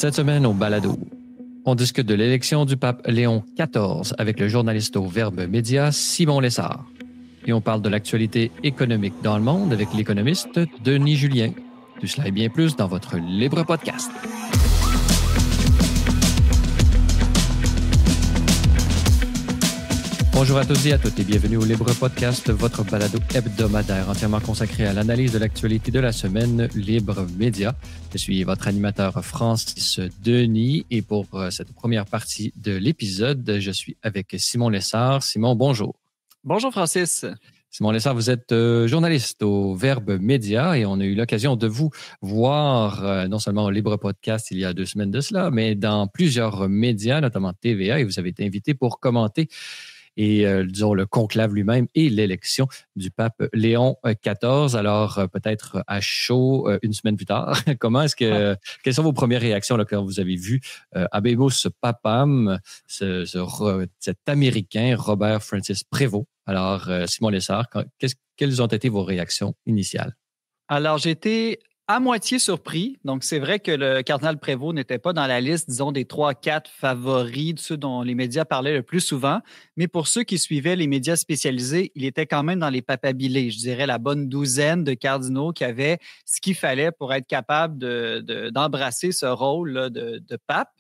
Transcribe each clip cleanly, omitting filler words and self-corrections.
Cette semaine, au balado, on discute de l'élection du pape Léon XIV avec le journaliste au Verbe Média, Simon Lessard. Et on parle de l'actualité économique dans le monde avec l'économiste Denis Julien. Tout cela et bien plus dans votre Libre Podcast. Bonjour à tous et à toutes et bienvenue au Libre Podcast, votre balado hebdomadaire entièrement consacré à l'analyse de l'actualité de la semaine Libre Média. Je suis votre animateur Francis Denis et pour cette première partie de l'épisode, je suis avec Simon Lessard. Simon, bonjour. Bonjour Francis. Simon Lessard, vous êtes journaliste au Verbe Média et on a eu l'occasion de vous voir non seulement au Libre Podcast il y a 2 semaines de cela, mais dans plusieurs médias, notamment TVA, et vous avez été invité pour commenter et disons le conclave lui-même et l'élection du pape Léon XIV. Alors peut-être à chaud 1 semaine plus tard, quelles sont vos premières réactions là, quand vous avez vu Habemus Papam, cet Américain Robert Francis Prévost? Alors Simon Lessard, quelles ont été vos réactions initiales? Alors j'ai été à moitié surpris. Donc, c'est vrai que le cardinal Prévost n'était pas dans la liste, disons, des 3-4 favoris, de ceux dont les médias parlaient le plus souvent. Mais pour ceux qui suivaient les médias spécialisés, il était quand même dans les papabilés. Je dirais la bonne douzaine de cardinaux qui avaient ce qu'il fallait pour être capable d'embrasser ce rôle là, de pape.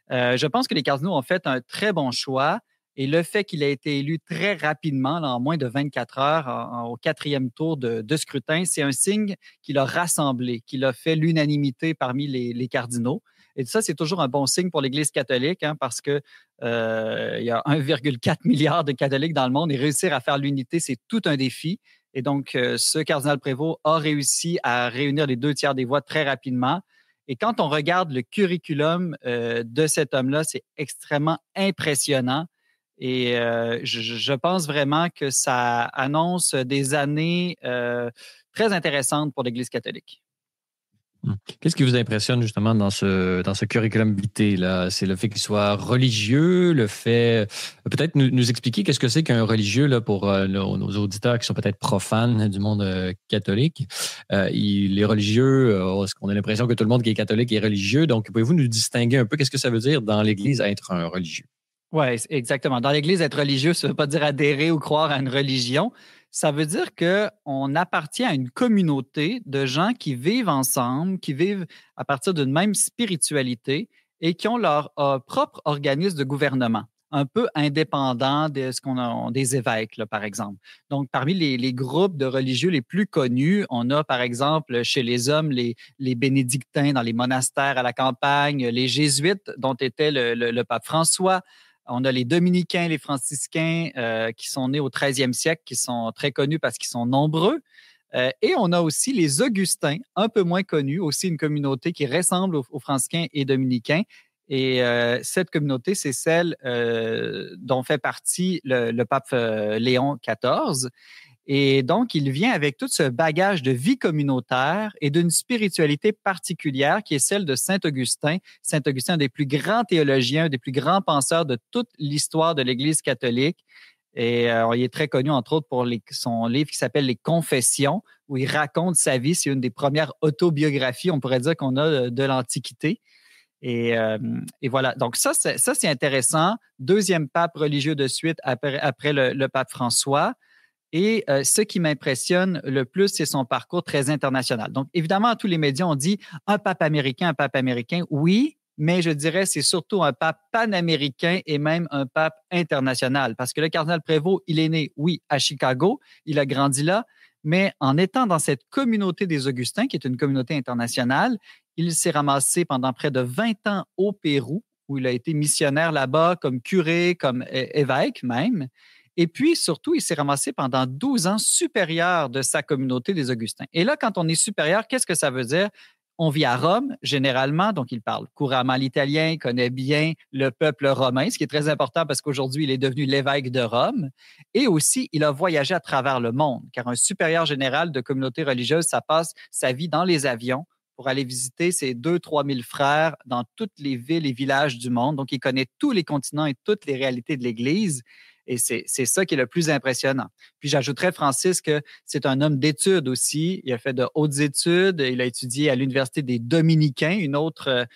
Je pense que les cardinaux ont fait un très bon choix. Et le fait qu'il ait été élu très rapidement, là, en moins de 24 heures, au 4e tour de scrutin, c'est un signe qu'il a rassemblé, qu'il a fait l'unanimité parmi les cardinaux. Et ça, c'est toujours un bon signe pour l'Église catholique, hein, parce que il y a 1,4 milliard de catholiques dans le monde et réussir à faire l'unité, c'est tout un défi. Et donc, ce cardinal Prévost a réussi à réunir les 2/3 des voix très rapidement. Et quand on regarde le curriculum de cet homme-là, c'est extrêmement impressionnant. Et je pense vraiment que ça annonce des années très intéressantes pour l'Église catholique. Qu'est-ce qui vous impressionne justement dans ce curriculum vitae là? C'est le fait qu'il soit religieux, le fait peut-être nous expliquer qu'est-ce que c'est qu'un religieux là pour nos auditeurs qui sont peut-être profanes du monde catholique. Les religieux, on a l'impression que tout le monde qui est catholique est religieux. Donc, pouvez-vous nous distinguer un peu qu'est-ce que ça veut dire dans l'Église être un religieux? Oui, exactement. Dans l'Église, être religieux, ça ne veut pas dire adhérer ou croire à une religion. Ça veut dire qu'on appartient à une communauté de gens qui vivent ensemble, qui vivent à partir d'une même spiritualité et qui ont leur propre organisme de gouvernement, un peu indépendant de ce qu'on a des évêques, là, par exemple. Donc, parmi les groupes de religieux les plus connus, on a, par exemple, chez les hommes, les bénédictins dans les monastères à la campagne, les jésuites, dont était le pape François. On a les dominicains, les franciscains qui sont nés au 13e siècle, qui sont très connus parce qu'ils sont nombreux. Et on a aussi les augustins, un peu moins connus, aussi une communauté qui ressemble aux franciscains et dominicains. Et cette communauté, c'est celle dont fait partie le pape Léon XIV. Et donc, il vient avec tout ce bagage de vie communautaire et d'une spiritualité particulière qui est celle de Saint-Augustin. Saint-Augustin, un des plus grands théologiens, un des plus grands penseurs de toute l'histoire de l'Église catholique. Et il est très connu, entre autres, pour son livre qui s'appelle Les Confessions, où il raconte sa vie. C'est une des premières autobiographies, on pourrait dire, qu'on a de l'Antiquité. Et voilà. Donc, ça, c'est intéressant. 2e pape religieux de suite après le pape François. Et ce qui m'impressionne le plus, c'est son parcours très international. Donc, évidemment, à tous les médias, on dit un pape américain. Oui, mais je dirais c'est surtout un pape panaméricain et même un pape international. Parce que le cardinal Prévost, il est né, oui, à Chicago, il a grandi là, mais en étant dans cette communauté des Augustins, qui est une communauté internationale, il s'est ramassé pendant près de 20 ans au Pérou, où il a été missionnaire là-bas comme curé, comme évêque même. Et puis, surtout, il s'est ramassé pendant 12 ans supérieur de sa communauté des Augustins. Et là, quand on est supérieur, qu'est-ce que ça veut dire? On vit à Rome, généralement, donc il parle couramment l'italien, il connaît bien le peuple romain, ce qui est très important parce qu'aujourd'hui, il est devenu l'évêque de Rome. Et aussi, il a voyagé à travers le monde, car un supérieur général de communauté religieuse, ça passe sa vie dans les avions pour aller visiter ses 2-3 000 frères dans toutes les villes et villages du monde. Donc, il connaît tous les continents et toutes les réalités de l'Église. Et c'est ça qui est le plus impressionnant. Puis j'ajouterais, Francis, que c'est un homme d'études aussi. Il a fait de hautes études. Il a étudié à l'Université des Dominicains, une autre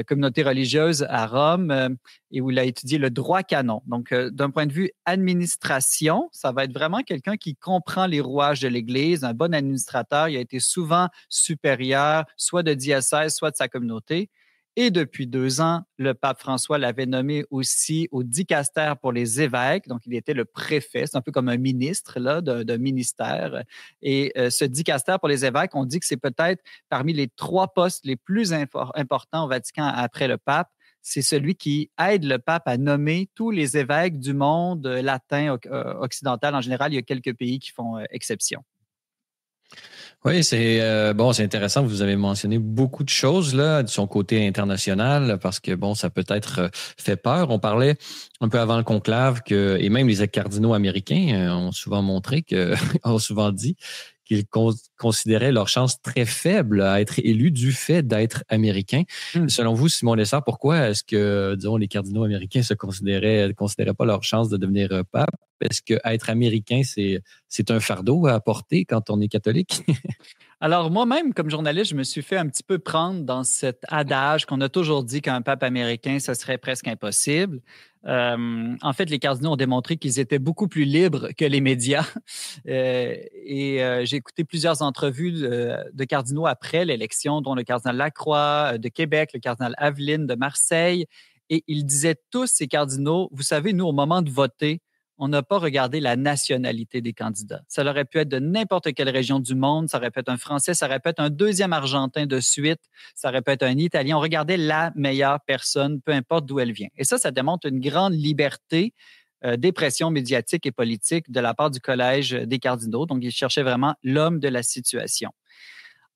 communauté religieuse à Rome, et où il a étudié le droit canon. Donc, d'un point de vue administration, ça va être vraiment quelqu'un qui comprend les rouages de l'Église, un bon administrateur. Il a été souvent supérieur, soit de diocèse, soit de sa communauté. Et depuis 2 ans, le pape François l'avait nommé aussi au dicaster pour les évêques. Donc, il était le préfet. C'est un peu comme un ministre là, d'un ministère. Et ce dicaster pour les évêques, on dit que c'est peut-être parmi les 3 postes les plus importants au Vatican après le pape. C'est celui qui aide le pape à nommer tous les évêques du monde latin, occidental. En général, il y a quelques pays qui font exception. Oui, c'est intéressant. Vous avez mentionné beaucoup de choses là de son côté international parce que ça peut être fait peur. On parlait un peu avant le conclave et même les cardinaux américains ont souvent montré ont souvent dit qu'ils considéraient leur chance très faible à être élus du fait d'être américains. Selon vous, Simon Lessard, pourquoi est-ce que, disons, les cardinaux américains ne considéraient pas leur chance de devenir pape? Est-ce qu'être américain, c'est un fardeau à porter quand on est catholique? Alors, moi-même, comme journaliste, je me suis fait un petit peu prendre dans cet adage qu'on a toujours dit qu'un pape américain, ce serait presque impossible. En fait, les cardinaux ont démontré qu'ils étaient beaucoup plus libres que les médias. J'ai écouté plusieurs entrevues de cardinaux après l'élection, dont le cardinal Lacroix de Québec, le cardinal Aveline de Marseille. Et ils disaient tous, ces cardinaux, vous savez, nous, au moment de voter, on n'a pas regardé la nationalité des candidats. Ça aurait pu être de n'importe quelle région du monde. Ça aurait pu être un Français, ça aurait pu être un deuxième Argentin de suite, ça aurait pu être un Italien. On regardait la meilleure personne, peu importe d'où elle vient. Et ça démontre une grande liberté des pressions médiatiques et politiques de la part du Collège des cardinaux. Donc, ils cherchaient vraiment l'homme de la situation.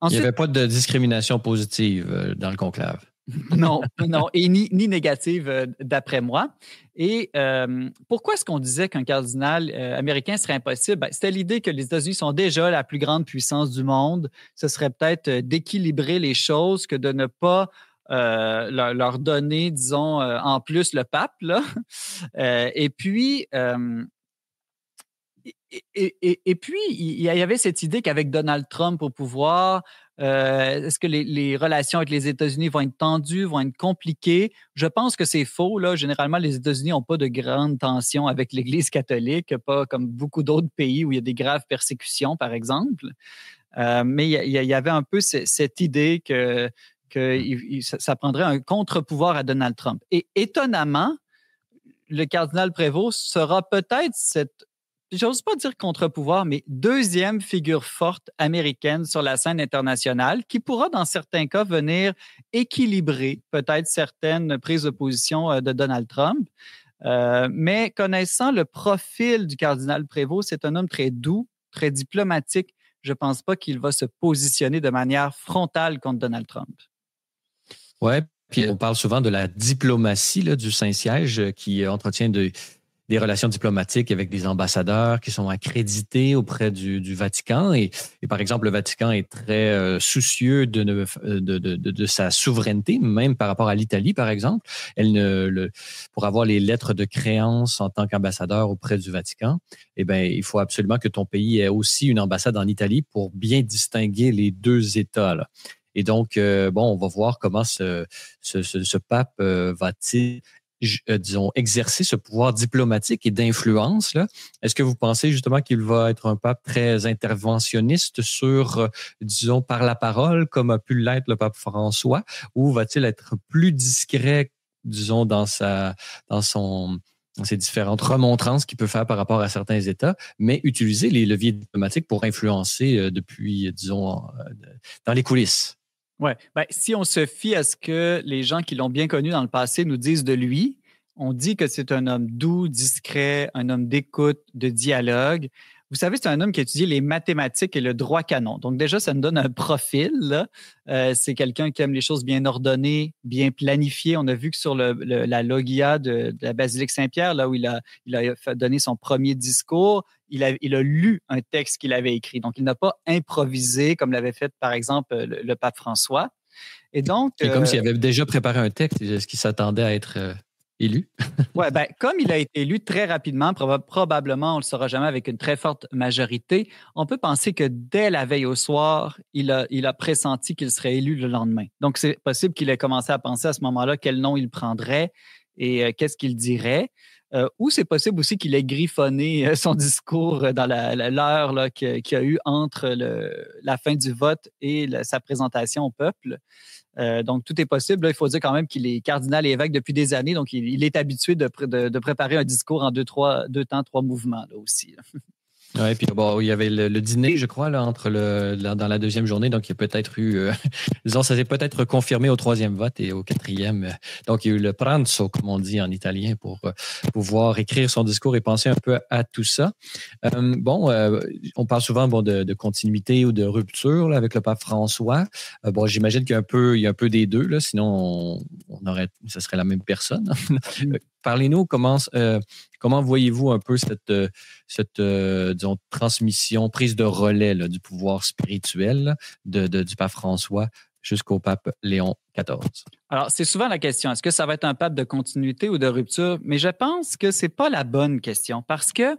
Ensuite, il n'y avait pas de discrimination positive dans le conclave. Non, et ni négative d'après moi. Et pourquoi est-ce qu'on disait qu'un cardinal américain serait impossible? C'était l'idée que les États-Unis sont déjà la plus grande puissance du monde. Ce serait peut-être d'équilibrer les choses que de ne pas leur donner, disons, en plus le pape. Là. Et puis, il y avait cette idée qu'avec Donald Trump au pouvoir, est-ce que les relations avec les États-Unis vont être tendues, vont être compliquées? Je pense que c'est faux. Là. Généralement, les États-Unis n'ont pas de grandes tensions avec l'Église catholique, pas comme beaucoup d'autres pays où il y a des graves persécutions, par exemple. Mais il y avait un peu cette idée que ça prendrait un contre-pouvoir à Donald Trump. Et étonnamment, le cardinal Prévost sera peut-être j'ose pas dire contre-pouvoir, mais deuxième figure forte américaine sur la scène internationale qui pourra, dans certains cas, venir équilibrer peut-être certaines prises de position de Donald Trump. Mais connaissant le profil du cardinal Prévost, c'est un homme très doux, très diplomatique. Je ne pense pas qu'il va se positionner de manière frontale contre Donald Trump. Oui, puis on parle souvent de la diplomatie là, du Saint-Siège qui entretient des relations diplomatiques avec des ambassadeurs qui sont accrédités auprès du Vatican. Et par exemple, le Vatican est très soucieux de sa souveraineté, même par rapport à l'Italie, par exemple. Pour avoir les lettres de créance en tant qu'ambassadeur auprès du Vatican, il faut absolument que ton pays ait aussi une ambassade en Italie pour bien distinguer les deux États, là. Et donc, on va voir comment ce pape va-t-il disons, exercer ce pouvoir diplomatique et d'influence, là. Est-ce que vous pensez justement qu'il va être un pape très interventionniste sur, disons, par la parole, comme a pu l'être le pape François, ou va-t-il être plus discret, disons, dans ses différentes remontrances qu'il peut faire par rapport à certains États, mais utiliser les leviers diplomatiques pour influencer depuis, disons, dans les coulisses? Oui. Si on se fie à ce que les gens qui l'ont bien connu dans le passé nous disent de lui, on dit que c'est un homme doux, discret, un homme d'écoute, de dialogue. Vous savez, c'est un homme qui a étudié les mathématiques et le droit canon. Donc déjà, ça nous donne un profil. C'est quelqu'un qui aime les choses bien ordonnées, bien planifiées. On a vu que sur la Logia de la Basilique Saint-Pierre, là où il a donné son premier discours, il a lu un texte qu'il avait écrit. Donc, il n'a pas improvisé comme l'avait fait, par exemple, le pape François. Et donc, c'est comme s'il avait déjà préparé un texte. Est-ce qu'il s'attendait à être élu? Oui, ben, comme il a été élu très rapidement, probablement, on ne le saura jamais avec une très forte majorité, on peut penser que dès la veille au soir, il a pressenti qu'il serait élu le lendemain. Donc, c'est possible qu'il ait commencé à penser à ce moment-là quel nom il prendrait et qu'est-ce qu'il dirait. Ou c'est possible aussi qu'il ait griffonné son discours dans l'heure là, qu'il y a eu entre la fin du vote et sa présentation au peuple. Donc, tout est possible. Là, il faut dire quand même qu'il est cardinal et évêque depuis des années, donc il est habitué de préparer un discours en deux temps, trois mouvements là, aussi. Là. Oui, puis bon, il y avait le dîner, je crois, là, dans la deuxième journée. Donc, il y a peut-être eu, disons, ça s'est peut-être confirmé au troisième vote et au quatrième. Donc, il y a eu le pranzo, comme on dit en italien, pour pouvoir écrire son discours et penser un peu à tout ça. On parle souvent de continuité ou de rupture là, avec le pape François. Bon, j'imagine qu'il y a un peu des deux, là, sinon ce serait la même personne. Parlez-nous, comment voyez-vous un peu cette disons, transmission, prise de relais là, du pouvoir spirituel du pape François jusqu'au pape Léon XIV? Alors, c'est souvent la question, est-ce que ça va être un pape de continuité ou de rupture? Mais je pense que ce n'est pas la bonne question parce que,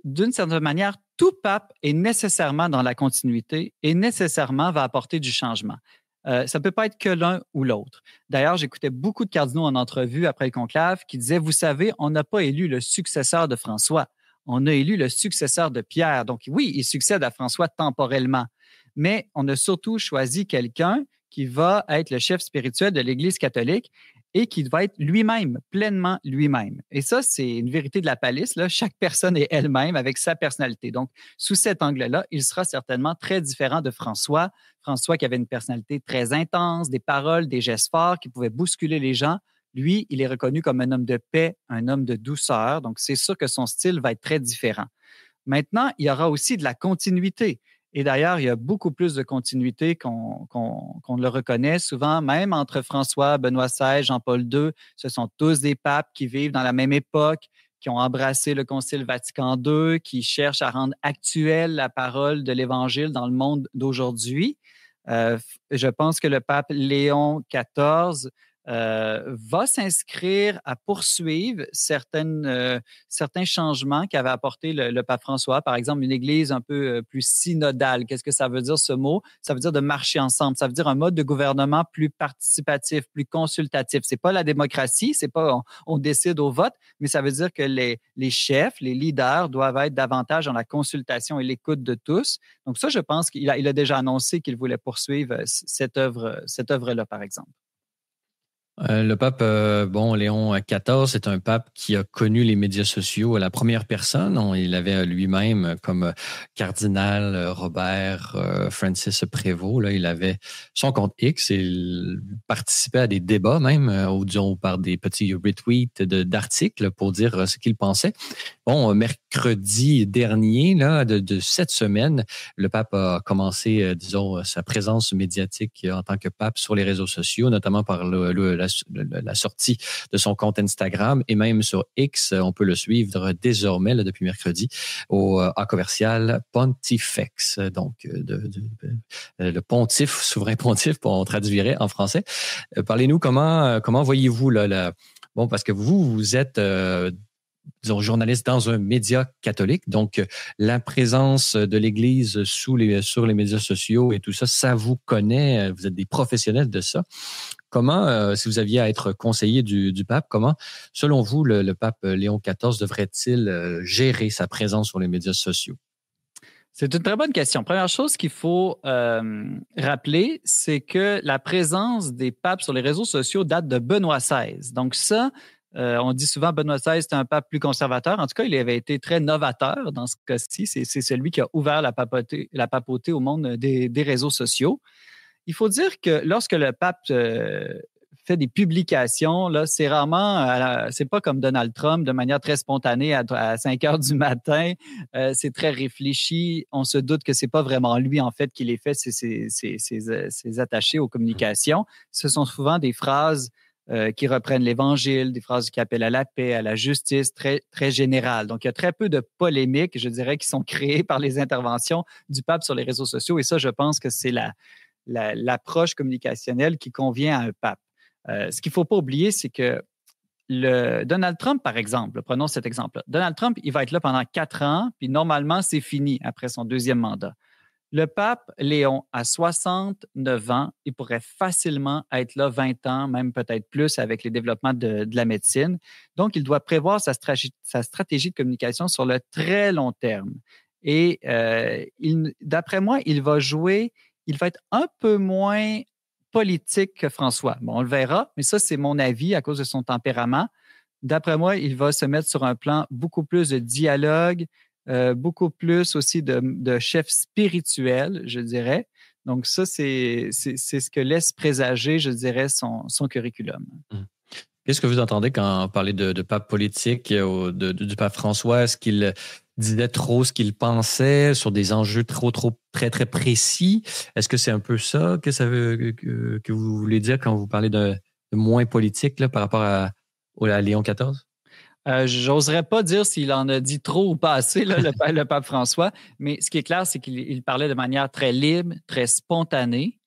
d'une certaine manière, tout pape est nécessairement dans la continuité et nécessairement va apporter du changement. Ça ne peut pas être que l'un ou l'autre. D'ailleurs, j'écoutais beaucoup de cardinaux en entrevue après le conclave qui disaient, vous savez, on n'a pas élu le successeur de François, on a élu le successeur de Pierre. Donc oui, il succède à François temporellement, mais on a surtout choisi quelqu'un qui va être le chef spirituel de l'Église catholique et qui va être lui-même, pleinement lui-même. Et ça, c'est une vérité de la palisse. Là. Chaque personne est elle-même avec sa personnalité. Donc, sous cet angle-là, il sera certainement très différent de François. François qui avait une personnalité très intense, des paroles, des gestes forts qui pouvaient bousculer les gens. Lui, il est reconnu comme un homme de paix, un homme de douceur. Donc, c'est sûr que son style va être très différent. Maintenant, il y aura aussi de la continuité. Et d'ailleurs, il y a beaucoup plus de continuité qu'on le reconnaît souvent, même entre François, Benoît XVI, Jean-Paul II. Ce sont tous des papes qui vivent dans la même époque, qui ont embrassé le Concile Vatican II, qui cherchent à rendre actuelle la parole de l'Évangile dans le monde d'aujourd'hui. Je pense que le pape Léon XIV va s'inscrire à poursuivre certains changements qu'avait apporté le pape François. Par exemple, une église un peu plus synodale. Qu'est-ce que ça veut dire, ce mot? Ça veut dire de marcher ensemble. Ça veut dire un mode de gouvernement plus participatif, plus consultatif. C'est pas la démocratie, c'est pas on décide au vote, mais ça veut dire que les chefs, les leaders doivent être davantage dans la consultation et l'écoute de tous. Donc ça, je pense qu'il a déjà annoncé qu'il voulait poursuivre cette œuvre-là, par exemple. Le pape, Léon XIV, c'est un pape qui a connu les médias sociaux à la première personne. Il avait lui-même comme cardinal Robert Francis Prévost, là, il avait son compte X et il participait à des débats même, disons, par des petits retweets d'articles pour dire ce qu'il pensait. Bon, mercredi dernier, là, de cette semaine, le pape a commencé, disons, sa présence médiatique en tant que pape sur les réseaux sociaux, notamment par la sortie de son compte Instagram et même sur X, on peut le suivre désormais là, depuis mercredi au commercial Pontifex, donc le pontife, souverain pontife, on traduirait en français. Parlez-nous comment voyez-vous là, bon, parce que vous êtes disons, journaliste dans un média catholique. Donc, la présence de l'Église sur les médias sociaux et tout ça, ça vous connaît. Vous êtes des professionnels de ça. Comment, si vous aviez à être conseiller du pape, comment, selon vous, le pape Léon XIV devrait-il gérer sa présence sur les médias sociaux? C'est une très bonne question. Première chose qu'il faut rappeler, c'est que la présence des papes sur les réseaux sociaux date de Benoît XVI. Donc ça, on dit souvent Benoît XVI, c'est un pape plus conservateur. En tout cas, il avait été très novateur dans ce cas-ci. C'est celui qui a ouvert la papauté au monde des réseaux sociaux. Il faut dire que lorsque le pape fait des publications, là, c'est rarement, c'est pas comme Donald Trump de manière très spontanée à 5 heures du matin. C'est très réfléchi. On se doute que c'est pas vraiment lui en fait qui les fait, c'est ses attachés aux communications. Ce sont souvent des phrases qui reprennent l'Évangile, des phrases qui appellent à la paix, à la justice, très, très générales. Donc, il y a très peu de polémiques, je dirais, qui sont créées par les interventions du pape sur les réseaux sociaux. Et ça, je pense que c'est l'approche communicationnelle qui convient à un pape. Ce qu'il ne faut pas oublier, c'est que Donald Trump, par exemple, prenons cet exemple-là. Donald Trump, il va être là pendant 4 ans, puis normalement, c'est fini après son deuxième mandat. Le pape Léon a 69 ans. Il pourrait facilement être là 20 ans, même peut-être plus avec les développements de la médecine. Donc, il doit prévoir sa stratégie de communication sur le très long terme. Et d'après moi, il va être un peu moins politique que François. Bon, on le verra, mais ça, c'est mon avis à cause de son tempérament. D'après moi, il va se mettre sur un plan beaucoup plus de dialogue, beaucoup plus aussi de chef spirituel, je dirais. Donc, ça, c'est ce que laisse présager, je dirais, son curriculum. Qu'est-ce que vous entendez quand vous parlez de pape politique, du pape François? Est-ce qu'il disait trop ce qu'il pensait sur des enjeux très, très précis? Est-ce que c'est un peu ça que vous voulez dire quand vous parlez de moins politique là, par rapport à Léon XIV? J'oserais pas dire s'il en a dit trop ou pas assez, là, le pape François, mais ce qui est clair, c'est qu'il parlait de manière très libre, très spontanée.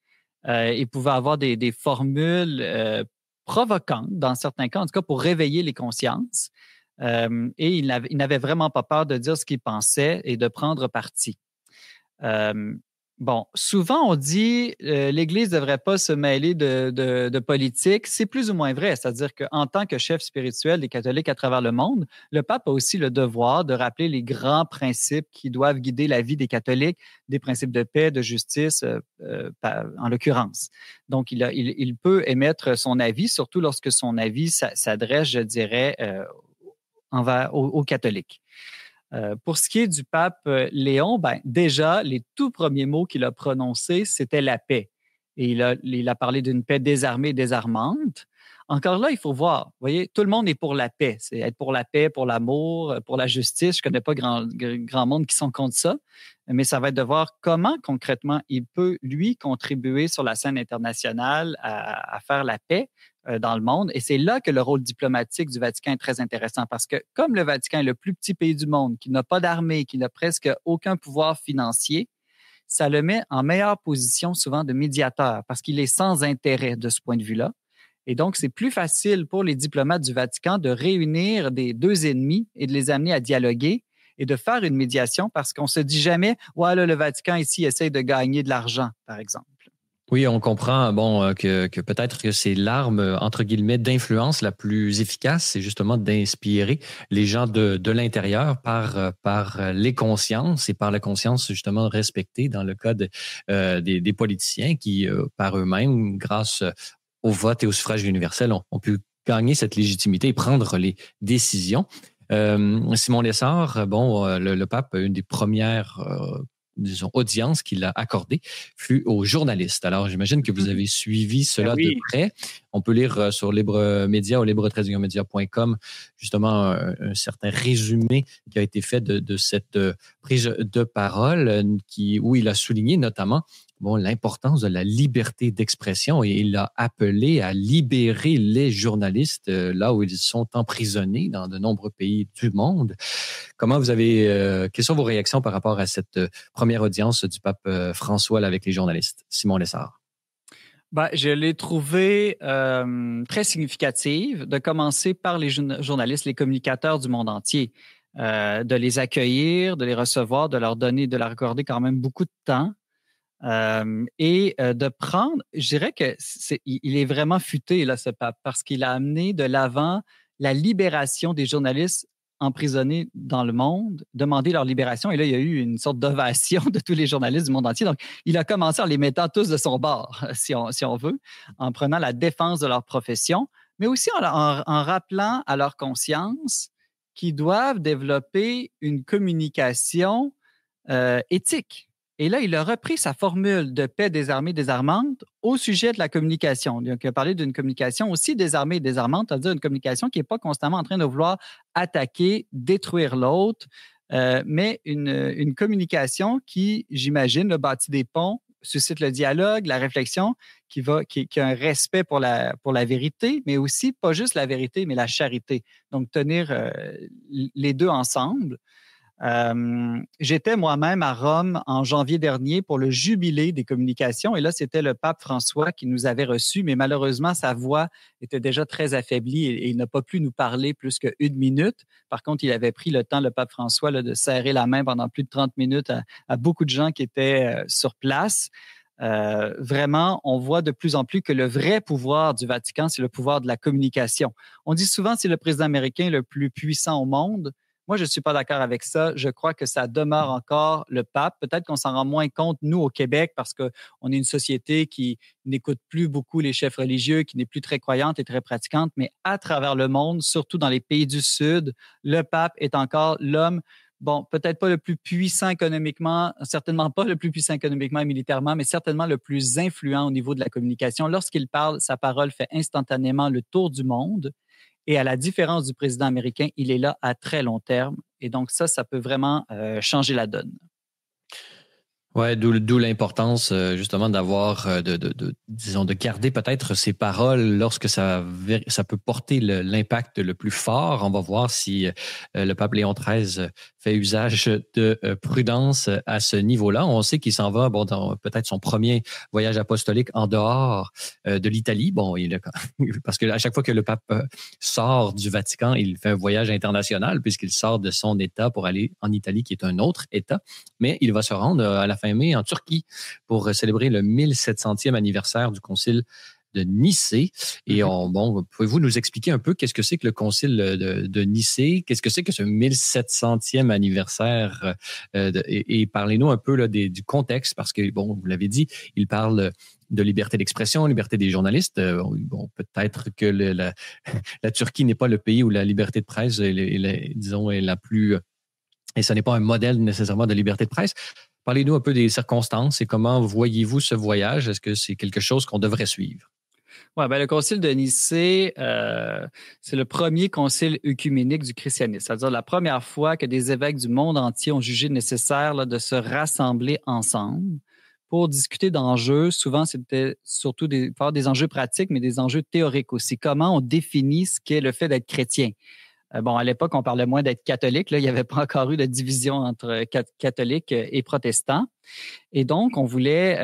Il pouvait avoir des formules provocantes, dans certains cas, en tout cas pour réveiller les consciences. Et il n'avait vraiment pas peur de dire ce qu'il pensait et de prendre parti. Bon, souvent on dit l'Église ne devrait pas se mêler de politique. C'est plus ou moins vrai. C'est-à-dire qu'en tant que chef spirituel des catholiques à travers le monde, le pape a aussi le devoir de rappeler les grands principes qui doivent guider la vie des catholiques, des principes de paix, de justice, en l'occurrence. Donc, il peut émettre son avis, surtout lorsque son avis s'adresse, je dirais, aux catholiques. Pour ce qui est du pape Léon, déjà, les tout premiers mots qu'il a prononcés, c'était la paix. Et il a parlé d'une paix désarmée et désarmante. Encore là, il faut voir. Vous voyez, tout le monde est pour la paix. C'est être pour la paix, pour l'amour, pour la justice. Je ne connais pas grand monde qui sont contre ça. Mais ça va être de voir comment concrètement il peut, lui, contribuer sur la scène internationale à faire la paix dans le monde. Et c'est là que le rôle diplomatique du Vatican est très intéressant parce que comme le Vatican est le plus petit pays du monde, qui n'a pas d'armée, qui n'a presque aucun pouvoir financier, ça le met en meilleure position souvent de médiateur parce qu'il est sans intérêt de ce point de vue-là. Et donc, c'est plus facile pour les diplomates du Vatican de réunir des deux ennemis et de les amener à dialoguer et de faire une médiation parce qu'on ne se dit jamais « Ouais, là, le Vatican ici essaye de gagner de l'argent », par exemple. Oui, on comprend que peut-être que c'est l'arme, entre guillemets, d'influence la plus efficace, c'est justement d'inspirer les gens de l'intérieur par les consciences et par la conscience justement respectée dans le cas des politiciens qui, par eux-mêmes, grâce au vote et au suffrage universel, ont pu gagner cette légitimité et prendre les décisions. Simon Lessard, le pape, une des premières disons, audience qu'il a accordée fut aux journalistes. Alors, j'imagine que vous avez suivi cela de près. On peut lire sur Libre Média ou libre-media.com justement un certain résumé qui a été fait de cette prise de parole où il a souligné notamment l'importance de la liberté d'expression et il a appelé à libérer les journalistes là où ils sont emprisonnés dans de nombreux pays du monde. Quelles sont vos réactions par rapport à cette première audience du pape François là, avec les journalistes? Simon Lessard. Je l'ai trouvé très significative de commencer par les journalistes, les communicateurs du monde entier, de les accueillir, de les recevoir, de leur accorder quand même beaucoup de temps. Et de prendre, je dirais il est vraiment futé, là, ce pape, parce qu'il a amené de l'avant la libération des journalistes emprisonnés dans le monde, demander leur libération. Et là, il y a eu une sorte d'ovation de tous les journalistes du monde entier. Donc, il a commencé en les mettant tous de son bord, si on veut, en prenant la défense de leur profession, mais aussi en rappelant à leur conscience qu'ils doivent développer une communication éthique. Et là, il a repris sa formule de paix désarmée, désarmante au sujet de la communication. Donc, il a parlé d'une communication aussi désarmée et désarmante, c'est-à-dire une communication qui n'est pas constamment en train de vouloir attaquer, détruire l'autre, mais une communication qui, j'imagine, bâtit des ponts, suscite le dialogue, la réflexion, qui a un respect pour la vérité, mais aussi pas juste la vérité, mais la charité. Donc, tenir les deux ensemble. J'étais moi-même à Rome en janvier dernier pour le jubilé des communications et là, c'était le pape François qui nous avait reçus, mais malheureusement, sa voix était déjà très affaiblie et il n'a pas pu nous parler plus qu'une minute. Par contre, il avait pris le temps, le pape François, là, de serrer la main pendant plus de 30 minutes à beaucoup de gens qui étaient sur place. Vraiment, on voit de plus en plus que le vrai pouvoir du Vatican, c'est le pouvoir de la communication. On dit souvent que c'est le président américain le plus puissant au monde. Moi, je ne suis pas d'accord avec ça. Je crois que ça demeure encore le pape. Peut-être qu'on s'en rend moins compte, nous, au Québec, parce qu'on est une société qui n'écoute plus beaucoup les chefs religieux, qui n'est plus très croyante et très pratiquante. Mais à travers le monde, surtout dans les pays du Sud, le pape est encore l'homme. Bon, peut-être pas le plus puissant économiquement, certainement pas le plus puissant économiquement et militairement, mais certainement le plus influent au niveau de la communication. Lorsqu'il parle, sa parole fait instantanément le tour du monde. Et à la différence du président américain, il est là à très long terme. Et donc ça peut vraiment changer la donne. Ouais, d'où l'importance justement d'avoir, disons, de garder peut-être ses paroles lorsque ça peut porter l'impact le plus fort. On va voir si le pape Léon XIII fait usage de prudence à ce niveau-là. On sait qu'il s'en va, bon, dans peut-être son premier voyage apostolique en dehors de l'Italie. Bon, parce que à chaque fois que le pape sort du Vatican, il fait un voyage international puisqu'il sort de son État pour aller en Italie, qui est un autre État. Mais il va se rendre à la fin mai en Turquie pour célébrer le 1700e anniversaire du concile de Nicée. Et pouvez-vous nous expliquer un peu qu'est-ce que c'est que le concile de Nicée? Qu'est-ce que c'est que ce 1700e anniversaire? Et parlez-nous un peu là, du contexte, parce que, bon, vous l'avez dit, il parle de liberté d'expression, liberté des journalistes. Bon, peut-être que la Turquie n'est pas le pays où la liberté de presse, disons, est la plus... Et ce n'est pas un modèle nécessairement de liberté de presse. Parlez-nous un peu des circonstances et comment voyez-vous ce voyage? Est-ce que c'est quelque chose qu'on devrait suivre? Oui, le concile de Nicée, c'est le premier concile œcuménique du christianisme. C'est-à-dire la première fois que des évêques du monde entier ont jugé nécessaire là, de se rassembler ensemble pour discuter d'enjeux. Souvent, c'était surtout pas des enjeux pratiques, mais des enjeux théoriques aussi. Comment on définit ce qu'est le fait d'être chrétien? Bon, à l'époque, on parlait moins d'être catholique. Là, il n'y avait pas encore eu de division entre catholiques et protestants. Et donc, on voulait,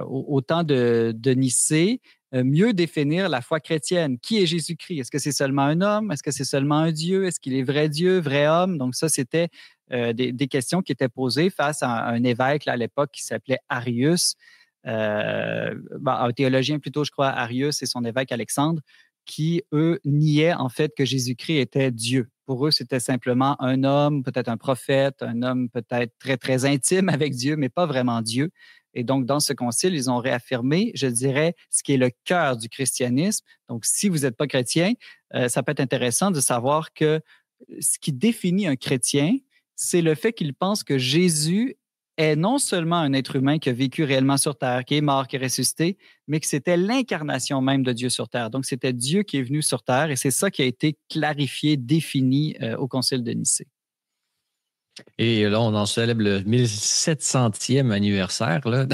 au temps de Nicée, mieux définir la foi chrétienne. Qui est Jésus-Christ? Est-ce que c'est seulement un homme? Est-ce que c'est seulement un Dieu? Est-ce qu'il est vrai Dieu, vrai homme? Donc ça, c'était des questions qui étaient posées face à un évêque là, à l'époque qui s'appelait Arius, un théologien plutôt, je crois, Arius et son évêque Alexandre, qui, eux, niaient en fait que Jésus-Christ était Dieu. Pour eux, c'était simplement un homme, peut-être un prophète, un homme peut-être très, très intime avec Dieu, mais pas vraiment Dieu. Et donc, dans ce concile, ils ont réaffirmé, je dirais, ce qui est le cœur du christianisme. Donc, si vous n'êtes pas chrétien, ça peut être intéressant de savoir que ce qui définit un chrétien, c'est le fait qu'il pense que Jésus est non seulement un être humain qui a vécu réellement sur Terre, qui est mort, qui est ressuscité, mais que c'était l'incarnation même de Dieu sur Terre. Donc, c'était Dieu qui est venu sur Terre et c'est ça qui a été clarifié, défini au Concile de Nicée. Et là, on en célèbre le 1700e anniversaire. Là.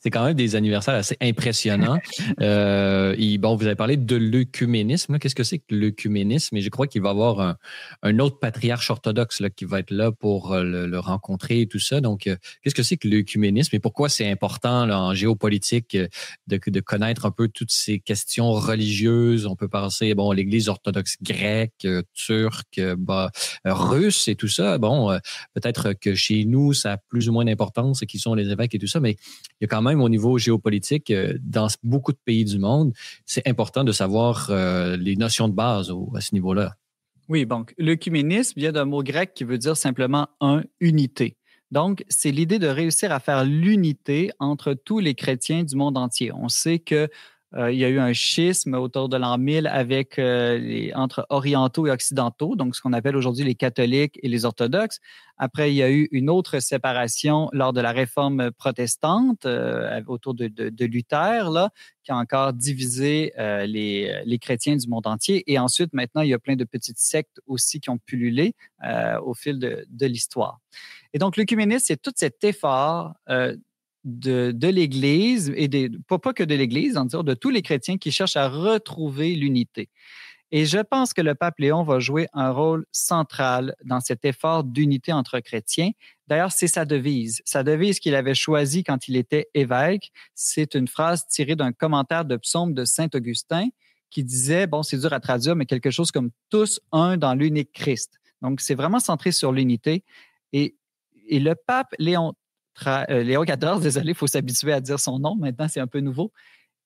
C'est quand même des anniversaires assez impressionnants. Bon, vous avez parlé de l'œcuménisme. Qu'est-ce que c'est que l'œcuménisme? Et je crois qu'il va y avoir un autre patriarche orthodoxe là, qui va être là pour le rencontrer et tout ça. Donc, qu'est-ce que c'est que l'œcuménisme et pourquoi c'est important là, en géopolitique de connaître un peu toutes ces questions religieuses? On peut penser, bon, l'Église orthodoxe grecque, turque, russe et tout ça. Bon, peut-être que chez nous, ça a plus ou moins d'importance, qui sont les évêques et tout ça, mais il y a quand même au niveau géopolitique, dans beaucoup de pays du monde, c'est important de savoir les notions de base à ce niveau-là. Oui, donc l'œcuménisme vient d'un mot grec qui veut dire simplement unité. Donc, c'est l'idée de réussir à faire l'unité entre tous les chrétiens du monde entier. On sait que il y a eu un schisme autour de l'an 1000 entre orientaux et occidentaux, donc ce qu'on appelle aujourd'hui les catholiques et les orthodoxes. Après, il y a eu une autre séparation lors de la réforme protestante autour de Luther, là, qui a encore divisé les chrétiens du monde entier. Et ensuite, maintenant, il y a plein de petites sectes aussi qui ont pullulé au fil de l'histoire. Et donc, l'œcuménisme, c'est tout cet effort de l'Église, et pas que de l'Église, de tous les chrétiens qui cherchent à retrouver l'unité. Et je pense que le pape Léon va jouer un rôle central dans cet effort d'unité entre chrétiens. D'ailleurs, c'est sa devise. Sa devise qu'il avait choisie quand il était évêque, c'est une phrase tirée d'un commentaire de psaume de Saint Augustin qui disait, bon, c'est dur à traduire, mais quelque chose comme tous un dans l'unique Christ. Donc, c'est vraiment centré sur l'unité. Et le pape Léon XIV, désolé, il faut s'habituer à dire son nom. Maintenant, c'est un peu nouveau.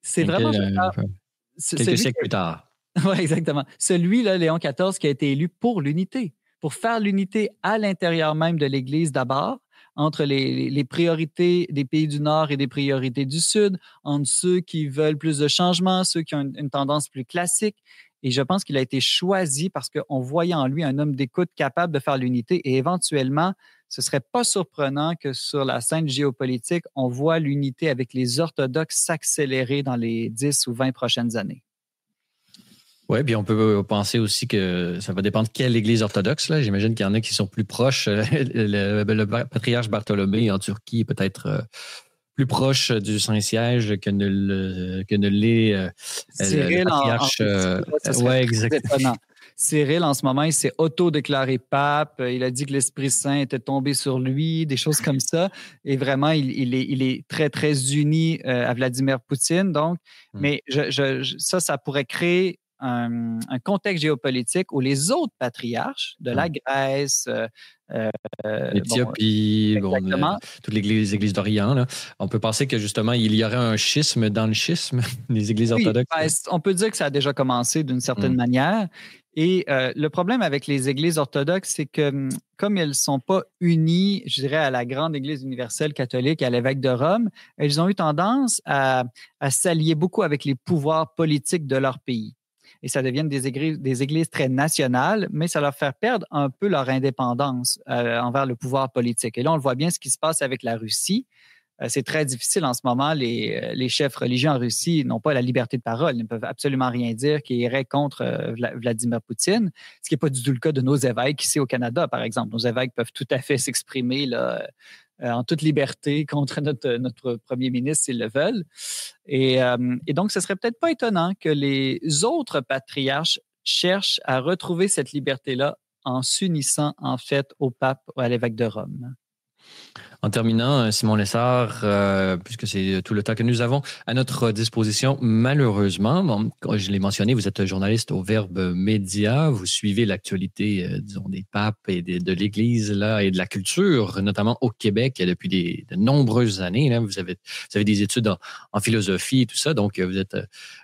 C'est vraiment quelques siècles plus tard. Oui, exactement. Celui-là, Léon XIV, qui a été élu pour l'unité, pour faire l'unité à l'intérieur même de l'Église d'abord, entre les priorités des pays du Nord et des priorités du Sud, entre ceux qui veulent plus de changements, ceux qui ont une tendance plus classique. Et je pense qu'il a été choisi parce qu'on voyait en lui un homme d'écoute capable de faire l'unité. Et éventuellement, ce ne serait pas surprenant que sur la scène géopolitique, on voit l'unité avec les orthodoxes s'accélérer dans les 10 ou 20 prochaines années. Oui, puis on peut penser aussi que ça va dépendre de quelle église orthodoxe. Là. J'imagine qu'il y en a qui sont plus proches. Le patriarche Bartholomé en Turquie est peut-être plus proche du Saint-Siège que ne l'est Cyril le patriarche. Oui, exactement. Cyril, en ce moment, il s'est auto-déclaré pape. Il a dit que l'Esprit Saint était tombé sur lui, des choses comme ça. Et vraiment, il est très, très uni à Vladimir Poutine. Donc, mais ça pourrait créer un contexte géopolitique où les autres patriarches de la Grèce, l'Éthiopie, toutes les églises d'Orient, là, on peut penser que justement, il y aurait un schisme dans le schisme, les églises orthodoxes. Ben, on peut dire que ça a déjà commencé d'une certaine manière. Et le problème avec les églises orthodoxes, c'est que comme elles ne sont pas unies, je dirais, à la grande Église universelle catholique, à l'évêque de Rome, elles ont eu tendance à s'allier beaucoup avec les pouvoirs politiques de leur pays. Et ça devient des églises très nationales, mais ça leur fait perdre un peu leur indépendance envers le pouvoir politique. Et là, on le voit bien ce qui se passe avec la Russie. C'est très difficile en ce moment. Les chefs religieux en Russie n'ont pas la liberté de parole. Ils ne peuvent absolument rien dire qui irait contre Vladimir Poutine, ce qui n'est pas du tout le cas de nos évêques ici au Canada, par exemple. Nos évêques peuvent tout à fait s'exprimer là, en toute liberté contre notre premier ministre s'ils le veulent. Et donc, ce ne serait peut-être pas étonnant que les autres patriarches cherchent à retrouver cette liberté-là en s'unissant, en fait, au pape ou à l'évêque de Rome. En terminant, Simon Lessard, puisque c'est tout le temps que nous avons à notre disposition, malheureusement, comme je l'ai mentionné, vous êtes journaliste au Verbe Média, vous suivez l'actualité, disons, des papes et de l'Église là, et de la culture, notamment au Québec, depuis de nombreuses années. Là, vous avez des études en philosophie et tout ça, donc vous êtes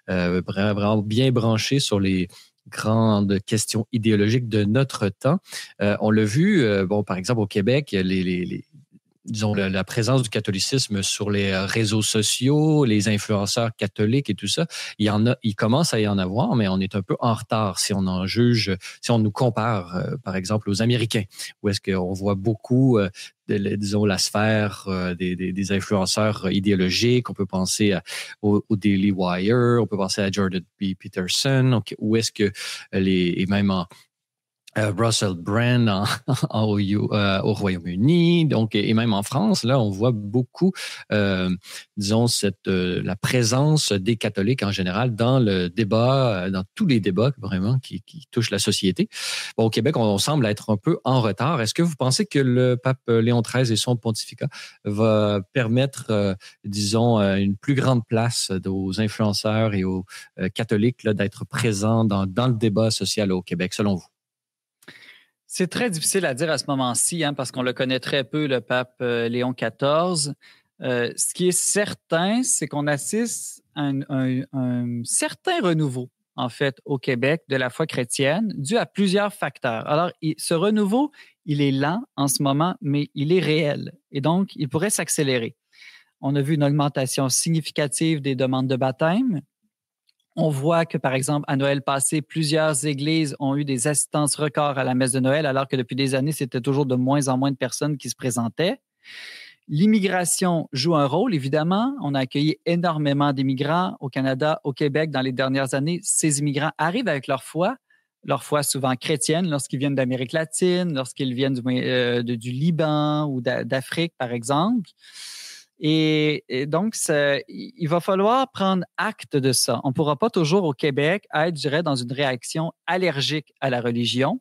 vraiment bien branché sur les grandes questions idéologiques de notre temps. On l'a vu, par exemple, au Québec, disons, la présence du catholicisme sur les réseaux sociaux, les influenceurs catholiques et tout ça, il commence à y en avoir, mais on est un peu en retard si on en juge, si on nous compare, par exemple, aux Américains, où est-ce qu'on voit beaucoup, disons, la sphère des influenceurs idéologiques. On peut penser au Daily Wire, on peut penser à Jordan B. Peterson, où est-ce que et même Russell Brand au Royaume-Uni, donc et même en France, là, on voit beaucoup, disons, la présence des catholiques en général dans le débat, dans tous les débats vraiment qui touchent la société. Bon, au Québec, on semble être un peu en retard. Est-ce que vous pensez que le pape Léon XIII et son pontificat va permettre, disons, une plus grande place aux influenceurs et aux catholiques là, d'être présents dans le débat social au Québec, selon vous? C'est très difficile à dire à ce moment-ci, parce qu'on le connaît très peu, le pape Léon XIV. Ce qui est certain, c'est qu'on assiste à un certain renouveau, en fait, au Québec de la foi chrétienne, dû à plusieurs facteurs. Alors, ce renouveau, il est lent en ce moment, mais il est réel. Et donc, il pourrait s'accélérer. On a vu une augmentation significative des demandes de baptême. On voit que, par exemple, à Noël passé, plusieurs églises ont eu des assistances records à la messe de Noël, alors que depuis des années, c'était toujours de moins en moins de personnes qui se présentaient. L'immigration joue un rôle, évidemment. On a accueilli énormément d'immigrants au Canada, au Québec dans les dernières années. Ces immigrants arrivent avec leur foi souvent chrétienne, lorsqu'ils viennent d'Amérique latine, lorsqu'ils viennent du Liban ou d'Afrique, par exemple. Et donc, il va falloir prendre acte de ça. On ne pourra pas toujours au Québec être, je dirais, dans une réaction allergique à la religion.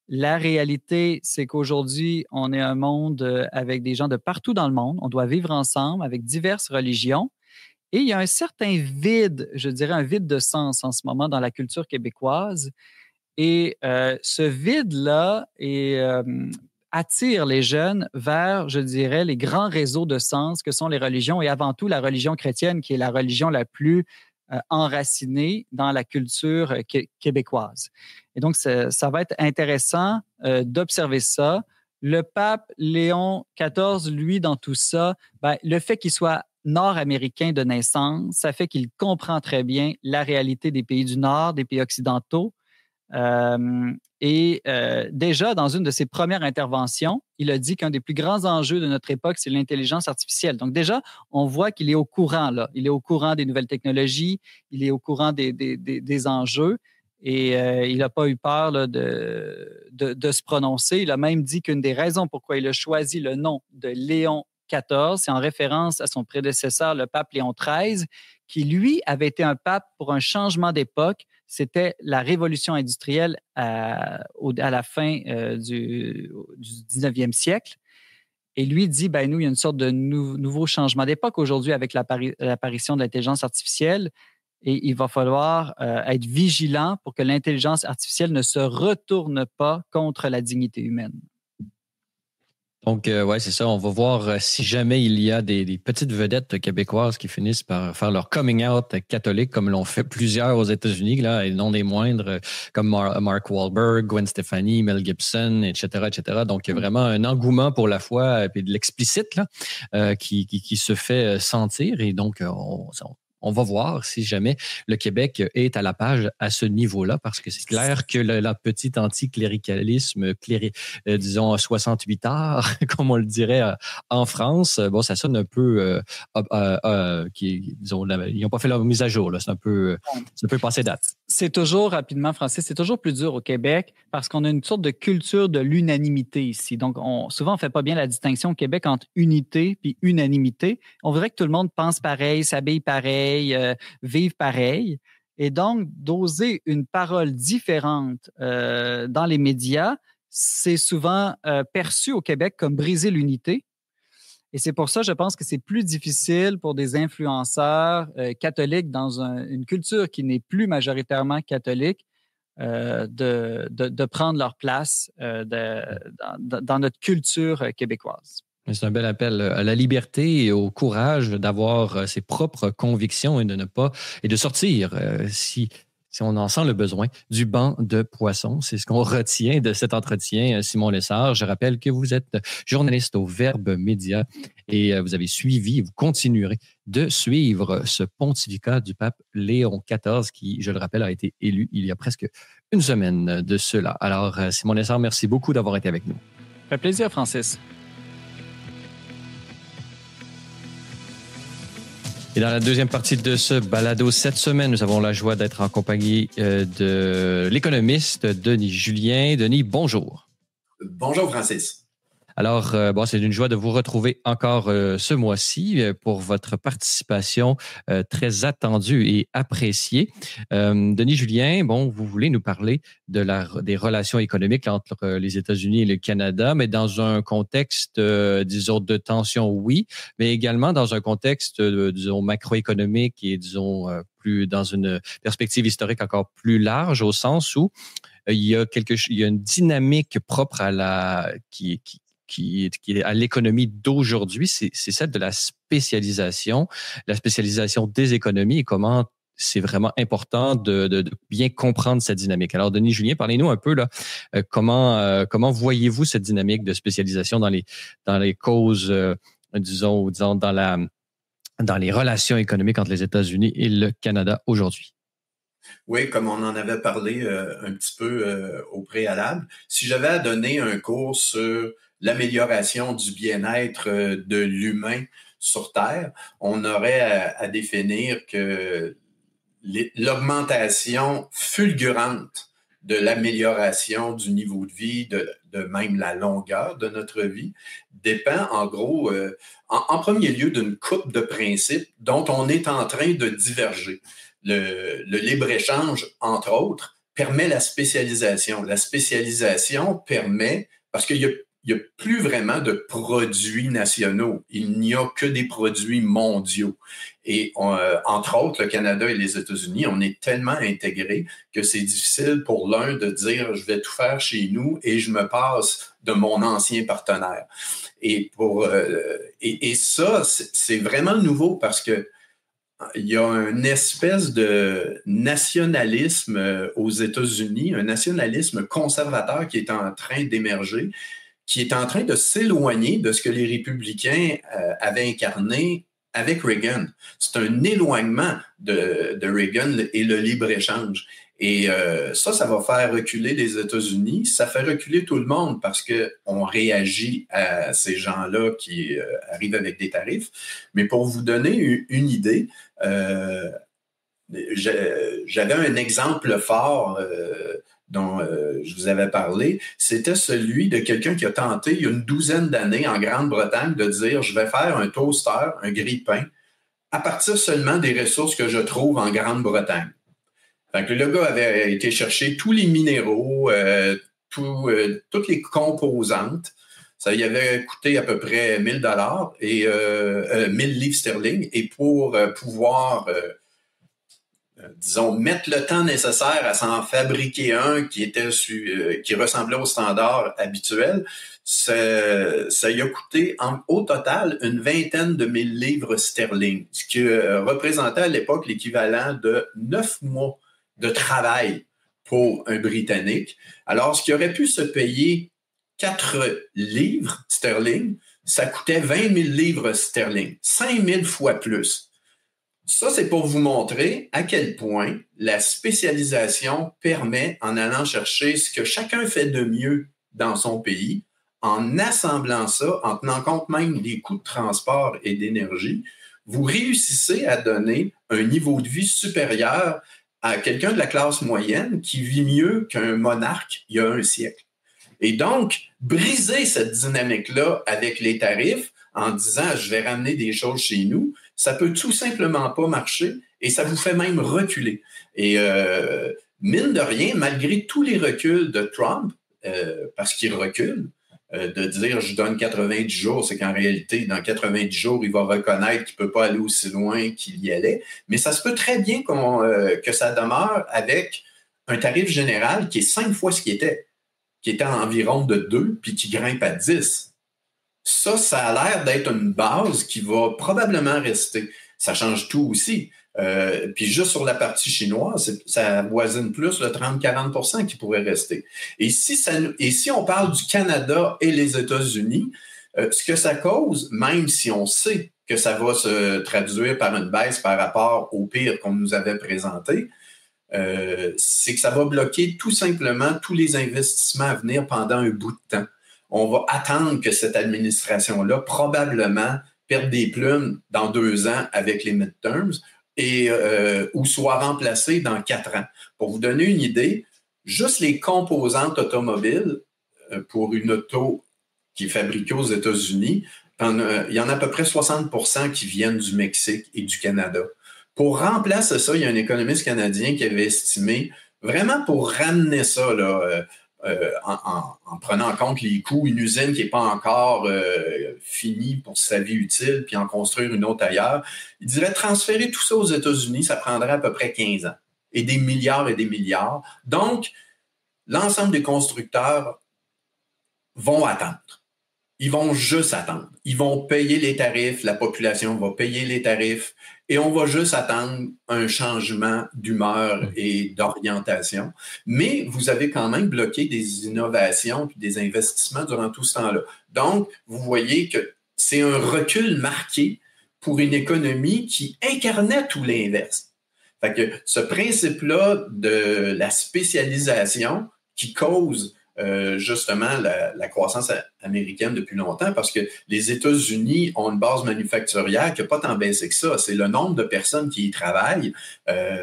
La réalité, c'est qu'aujourd'hui, on est un monde avec des gens de partout dans le monde. On doit vivre ensemble avec diverses religions. Et il y a un certain vide, je dirais un vide de sens en ce moment dans la culture québécoise. Et ce vide-là attire les jeunes vers, je dirais, les grands réseaux de sens que sont les religions et avant tout la religion chrétienne, qui est la religion la plus enracinée dans la culture québécoise. Et donc, ça va être intéressant d'observer ça. Le pape Léon XIV, lui, dans tout ça, le fait qu'il soit nord-américain de naissance, ça fait qu'il comprend très bien la réalité des pays du Nord, des pays occidentaux. Déjà, dans une de ses premières interventions, il a dit qu'un des plus grands enjeux de notre époque, c'est l'intelligence artificielle. Donc déjà, on voit qu'il est au courant, là. Il est au courant des nouvelles technologies, il est au courant des enjeux et il n'a pas eu peur là, de se prononcer. Il a même dit qu'une des raisons pourquoi il a choisi le nom de Léon XIV, c'est en référence à son prédécesseur, le pape Léon XIII, qui, lui, avait été un pape pour un changement d'époque. C'était la révolution industrielle à la fin du 19e siècle. Et lui dit, nous, il y a une sorte de nouveau changement d'époque aujourd'hui avec l'apparition de l'intelligence artificielle. Et il va falloir être vigilant pour que l'intelligence artificielle ne se retourne pas contre la dignité humaine. Donc, ouais, c'est ça. On va voir si jamais il y a des petites vedettes québécoises qui finissent par faire leur coming out catholique, comme l'ont fait plusieurs aux États-Unis, là, et non des moindres, comme Mark Wahlberg, Gwen Stefani, Mel Gibson, etc., etc. Donc, il y a vraiment un engouement pour la foi et de l'explicite là, qui se fait sentir. Et donc, on va voir si jamais le Québec est à la page à ce niveau-là, parce que c'est clair que la petite anticléricalisme, disons 68 arts, comme on le dirait en France, bon, ça sonne un peu, disons, ils n'ont pas fait leur mise à jour, là, c'est un peu passé date. C'est toujours, rapidement, Francis, c'est toujours plus dur au Québec parce qu'on a une sorte de culture de l'unanimité ici. Donc, souvent, on ne fait pas bien la distinction au Québec entre unité puis unanimité. On voudrait que tout le monde pense pareil, s'habille pareil, vive pareil. Et donc, d'oser une parole différente dans les médias, c'est souvent perçu au Québec comme briser l'unité. Et c'est pour ça, je pense que c'est plus difficile pour des influenceurs catholiques dans une culture qui n'est plus majoritairement catholique de prendre leur place dans notre culture québécoise. C'est un bel appel à la liberté et au courage d'avoir ses propres convictions et de sortir si on en sent le besoin, du banc de poissons. C'est ce qu'on retient de cet entretien, Simon Lessard. Je rappelle que vous êtes journaliste au Verbe Média et vous avez suivi et vous continuerez de suivre ce pontificat du pape Léon XIV qui, je le rappelle, a été élu il y a presque une semaine de cela. Alors, Simon Lessard, merci beaucoup d'avoir été avec nous. Ça fait plaisir, Francis. Et dans la deuxième partie de ce balado cette semaine, nous avons la joie d'être en compagnie de l'économiste Denis Julien. Denis, bonjour. Bonjour, Francis. Alors, c'est une joie de vous retrouver encore ce mois-ci pour votre participation très attendue et appréciée. Denis Julien, vous voulez nous parler des relations économiques entre les États-Unis et le Canada, mais dans un contexte, disons, de tension, oui, mais également dans un contexte, disons, macroéconomique et, disons, plus dans une perspective historique encore plus large, au sens où il y a une dynamique propre à qui est à l'économie d'aujourd'hui, c'est celle de la spécialisation des économies et comment c'est vraiment important de bien comprendre cette dynamique. Alors, Denis Julien, parlez-nous un peu là, comment voyez-vous cette dynamique de spécialisation dans les causes, disons dans les relations économiques entre les États-Unis et le Canada aujourd'hui? Oui, comme on en avait parlé un petit peu au préalable, si j'avais à donner un cours sur l'amélioration du bien-être de l'humain sur Terre, on aurait à définir que l'augmentation fulgurante de l'amélioration du niveau de vie, de même la longueur de notre vie, dépend en gros, en premier lieu, d'une couple de principes dont on est en train de diverger. Le libre-échange, entre autres, permet la spécialisation. La spécialisation permet, parce qu'il y a plus vraiment de produits nationaux. Il n'y a que des produits mondiaux. Et entre autres, le Canada et les États-Unis, on est tellement intégrés que c'est difficile pour l'un de dire « je vais tout faire chez nous et je me passe de mon ancien partenaire ». Et ça, c'est vraiment nouveau parce que il y a une espèce de nationalisme aux États-Unis, un nationalisme conservateur qui est en train d'émerger, qui est en train de s'éloigner de ce que les républicains avaient incarné avec Reagan. C'est un éloignement de Reagan et le libre-échange. Et ça va faire reculer les États-Unis. Ça fait reculer tout le monde parce qu'on réagit à ces gens-là qui arrivent avec des tarifs. Mais pour vous donner une idée, j'avais un exemple fort dont je vous avais parlé. C'était celui de quelqu'un qui a tenté il y a une douzaine d'années en Grande-Bretagne de dire « je vais faire un toaster, un grille-pain, à partir seulement des ressources que je trouve en Grande-Bretagne ». Fait que le gars avait été chercher tous les minéraux, toutes les composantes. Ça y avait coûté à peu près 1 000 $ et 1 000 livres sterling. Et pour pouvoir, disons, mettre le temps nécessaire à s'en fabriquer un qui ressemblait au standard habituel, ça y a coûté au total une 20aine de 1000 livres sterling, ce qui représentait à l'époque l'équivalent de 9 mois de travail pour un Britannique. Alors, ce qui aurait pu se payer 4 livres sterling, ça coûtait 20 000 livres sterling, 5 000 fois plus. Ça, c'est pour vous montrer à quel point la spécialisation permet, en allant chercher ce que chacun fait de mieux dans son pays, en assemblant ça, en tenant compte même des coûts de transport et d'énergie, vous réussissez à donner un niveau de vie supérieur à quelqu'un de la classe moyenne qui vit mieux qu'un monarque il y a un siècle. Et donc, briser cette dynamique-là avec les tarifs en disant « je vais ramener des choses chez nous », ça peut tout simplement pas marcher et ça vous fait même reculer. Et mine de rien, malgré tous les reculs de Trump, parce qu'il recule, de dire « je donne 90 jours », c'est qu'en réalité, dans 90 jours, il va reconnaître qu'il ne peut pas aller aussi loin qu'il y allait. Mais ça se peut très bien que ça demeure avec un tarif général qui est 5 fois ce qui était environ de 2, puis qui grimpe à 10. Ça a l'air d'être une base qui va probablement rester. Ça change tout aussi. Puis juste sur la partie chinoise, ça voisine plus le 30-40% qui pourrait rester. Et si on parle du Canada et les États-Unis, ce que ça cause, même si on sait que ça va se traduire par une baisse par rapport au pire qu'on nous avait présenté, c'est que ça va bloquer tout simplement tous les investissements à venir pendant un bout de temps. On va attendre que cette administration-là probablement perde des plumes dans 2 ans avec les midterms ou soit remplacée dans 4 ans. Pour vous donner une idée, juste les composantes automobiles pour une auto qui est fabriquée aux États-Unis, il y en a à peu près 60% qui viennent du Mexique et du Canada. Pour remplacer ça, il y a un économiste canadien qui avait estimé, vraiment pour ramener ça là, en prenant en compte les coûts, une usine qui n'est pas encore finie pour sa vie utile, puis en construire une autre ailleurs, il dirait transférer tout ça aux États-Unis, ça prendrait à peu près 15 ans. Et des milliards et des milliards. Donc, l'ensemble des constructeurs vont attendre. Ils vont juste attendre. Ils vont payer les tarifs, la population va payer les tarifs et on va juste attendre un changement d'humeur et d'orientation. Mais vous avez quand même bloqué des innovations et des investissements durant tout ce temps-là. Donc, vous voyez que c'est un recul marqué pour une économie qui incarnait tout l'inverse. Fait que ce principe-là de la spécialisation qui cause justement la croissance américaine depuis longtemps parce que les États-Unis ont une base manufacturière qui n'a pas tant baissé que ça. C'est le nombre de personnes qui y travaillent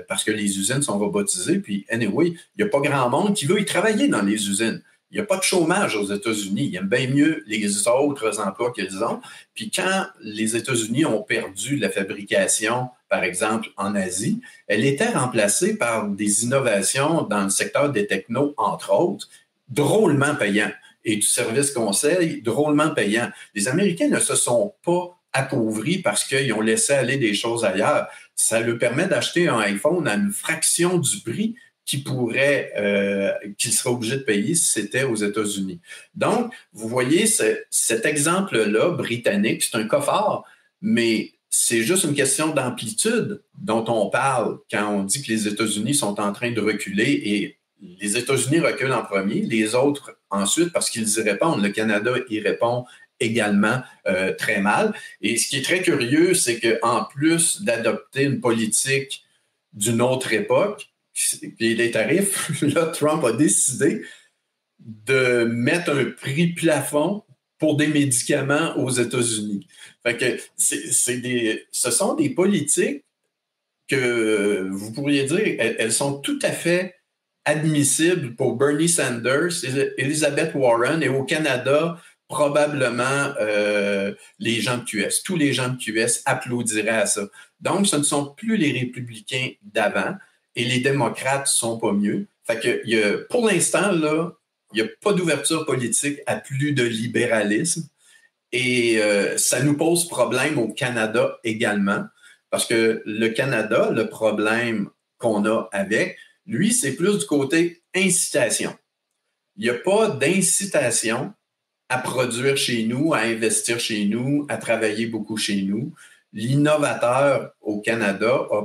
parce que les usines sont robotisées. Puis, anyway, il n'y a pas grand monde qui veut y travailler dans les usines. Il n'y a pas de chômage aux États-Unis. Ils aiment bien mieux les autres emplois qu'ils ont. Puis quand les États-Unis ont perdu la fabrication, par exemple, en Asie, elle était remplacée par des innovations dans le secteur des technos, entre autres, drôlement payants. Et du service conseil, drôlement payant. Les Américains ne se sont pas appauvris parce qu'ils ont laissé aller des choses ailleurs. Ça leur permet d'acheter un iPhone à une fraction du prix qu'il serait obligé de payer si c'était aux États-Unis. Donc, vous voyez, cet exemple-là, britannique, c'est un cas fort, mais c'est juste une question d'amplitude dont on parle quand on dit que les États-Unis sont en train de reculer et les États-Unis reculent en premier, les autres ensuite parce qu'ils y répondent. Le Canada y répond également très mal. Et ce qui est très curieux, c'est qu'en plus d'adopter une politique d'une autre époque, puis les tarifs, là, Trump a décidé de mettre un prix plafond pour des médicaments aux États-Unis. Fait que ce sont des politiques que vous pourriez dire, elles sont tout à fait admissibles pour Bernie Sanders, Elizabeth Warren et au Canada, probablement les gens de QS. Tous les gens de QS applaudiraient à ça. Donc, ce ne sont plus les républicains d'avant. Et les démocrates sont pas mieux. Fait que pour l'instant, là, il n'y a pas d'ouverture politique à plus de libéralisme. Et ça nous pose problème au Canada également. Parce que le Canada, le problème qu'on a avec, lui, c'est plus du côté incitation. Il n'y a pas d'incitation à produire chez nous, à investir chez nous, à travailler beaucoup chez nous. L'innovateur au Canada a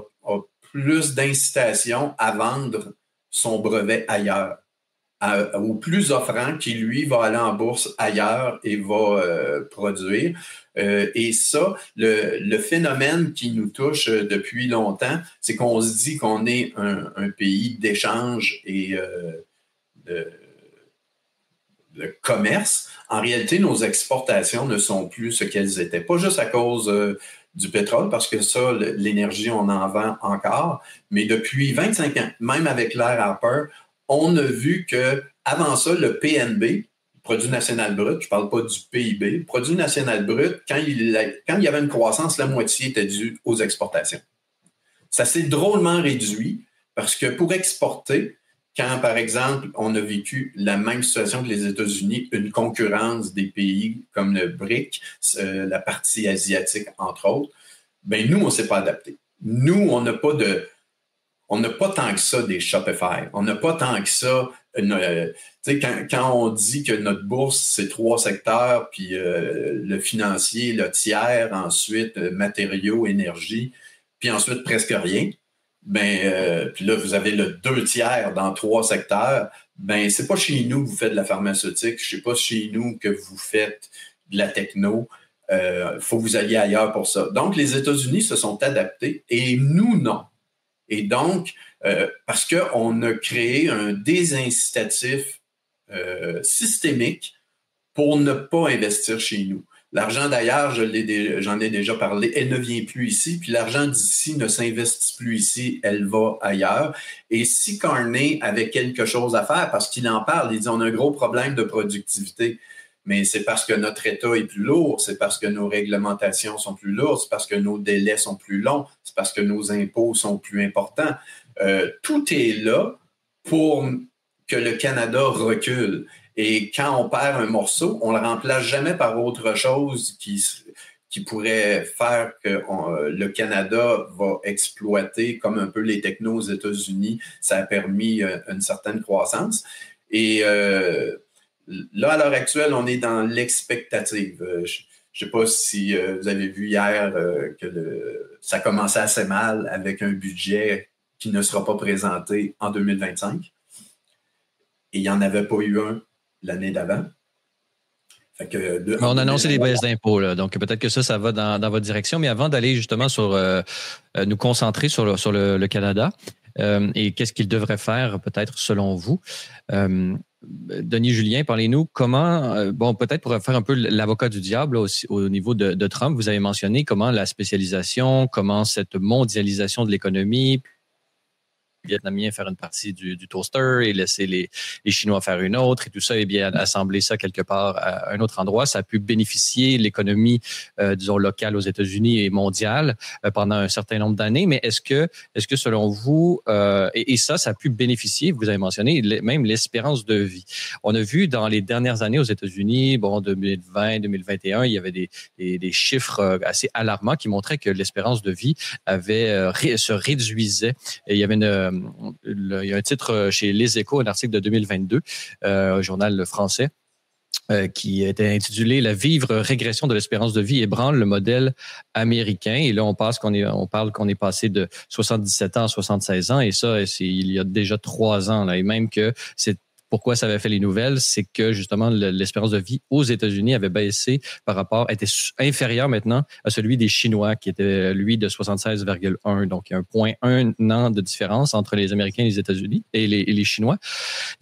plus d'incitation à vendre son brevet ailleurs, au plus offrant qui, lui, va aller en bourse ailleurs et va produire. Et ça, le phénomène qui nous touche depuis longtemps, c'est qu'on se dit qu'on est un pays d'échange et de commerce. En réalité, nos exportations ne sont plus ce qu'elles étaient. Pas juste à cause du pétrole, parce que ça, l'énergie, on en vend encore. Mais depuis 25 ans, même avec l'ère Harper, on a vu que avant ça, le PNB, Produit national brut, je ne parle pas du PIB, Produit national brut, quand il y avait une croissance, la moitié était due aux exportations. Ça s'est drôlement réduit parce que pour exporter, quand, par exemple, on a vécu la même situation que les États-Unis, une concurrence des pays comme le BRIC, la partie asiatique, entre autres, ben nous, on ne s'est pas adapté. Nous, on n'a pas tant que ça des Shopify. On n'a pas tant que ça. Quand on dit que notre bourse, c'est 3 secteurs, puis le financier, le tiers, ensuite matériaux, énergie, puis ensuite presque rien, puis là, vous avez le 2 tiers dans 3 secteurs, c'est pas chez nous que vous faites de la pharmaceutique, c'est pas chez nous que vous faites de la techno. Faut que vous alliez ailleurs pour ça. Donc, les États-Unis se sont adaptés et nous, non. Et donc, parce qu'on a créé un désincitatif systémique pour ne pas investir chez nous. L'argent, d'ailleurs, j'en ai déjà parlé, elle ne vient plus ici, puis l'argent d'ici ne s'investit plus ici, elle va ailleurs. Et si Carney avait quelque chose à faire, parce qu'il en parle, il dit on a un gros problème de productivité, mais c'est parce que notre État est plus lourd, c'est parce que nos réglementations sont plus lourdes, c'est parce que nos délais sont plus longs, c'est parce que nos impôts sont plus importants. Tout est là pour que le Canada recule. Et quand on perd un morceau, on ne le remplace jamais par autre chose qui pourrait faire que le Canada va exploiter comme un peu les technos aux États-Unis. Ça a permis une certaine croissance. Et là, à l'heure actuelle, on est dans l'expectative. Je ne sais pas si vous avez vu hier que ça commençait assez mal avec un budget qui ne sera pas présenté en 2025. Et il n'y en avait pas eu un l'année d'avant. On a annoncé des baisses d'impôts, là, donc peut-être que ça va dans votre direction. Mais avant d'aller justement sur nous concentrer sur le Canada et qu'est-ce qu'il devrait faire peut-être selon vous, Denis Julien, parlez-nous comment, peut-être pour faire un peu l'avocat du diable là, aussi, au niveau de Trump, vous avez mentionné comment la spécialisation, comment cette mondialisation de l'économie, les Vietnamiens faire une partie du toaster et laisser les Chinois faire une autre et tout ça, et bien assembler ça quelque part à un autre endroit. Ça a pu bénéficier l'économie, disons, locale aux États-Unis et mondiale pendant un certain nombre d'années. Mais est-ce que selon vous, et ça a pu bénéficier, vous avez mentionné, même l'espérance de vie. On a vu dans les dernières années aux États-Unis, 2020, 2021, il y avait des chiffres assez alarmants qui montraient que l'espérance de vie se réduisait. Et il y avait il y a un titre chez Les Échos, un article de 2022, un journal français, qui était intitulé « La vive régression de l'espérance de vie ébranle le modèle américain ». Et là, on parle qu'on est passé de 77 ans à 76 ans. Et ça, il y a déjà 3 ans. Là, et même que c'est pourquoi ça avait fait les nouvelles, c'est que justement l'espérance de vie aux États-Unis avait baissé était inférieur maintenant à celui des Chinois qui était lui de 76,1. Donc il y a 1,1 an de différence entre les Américains et les États-Unis et les Chinois.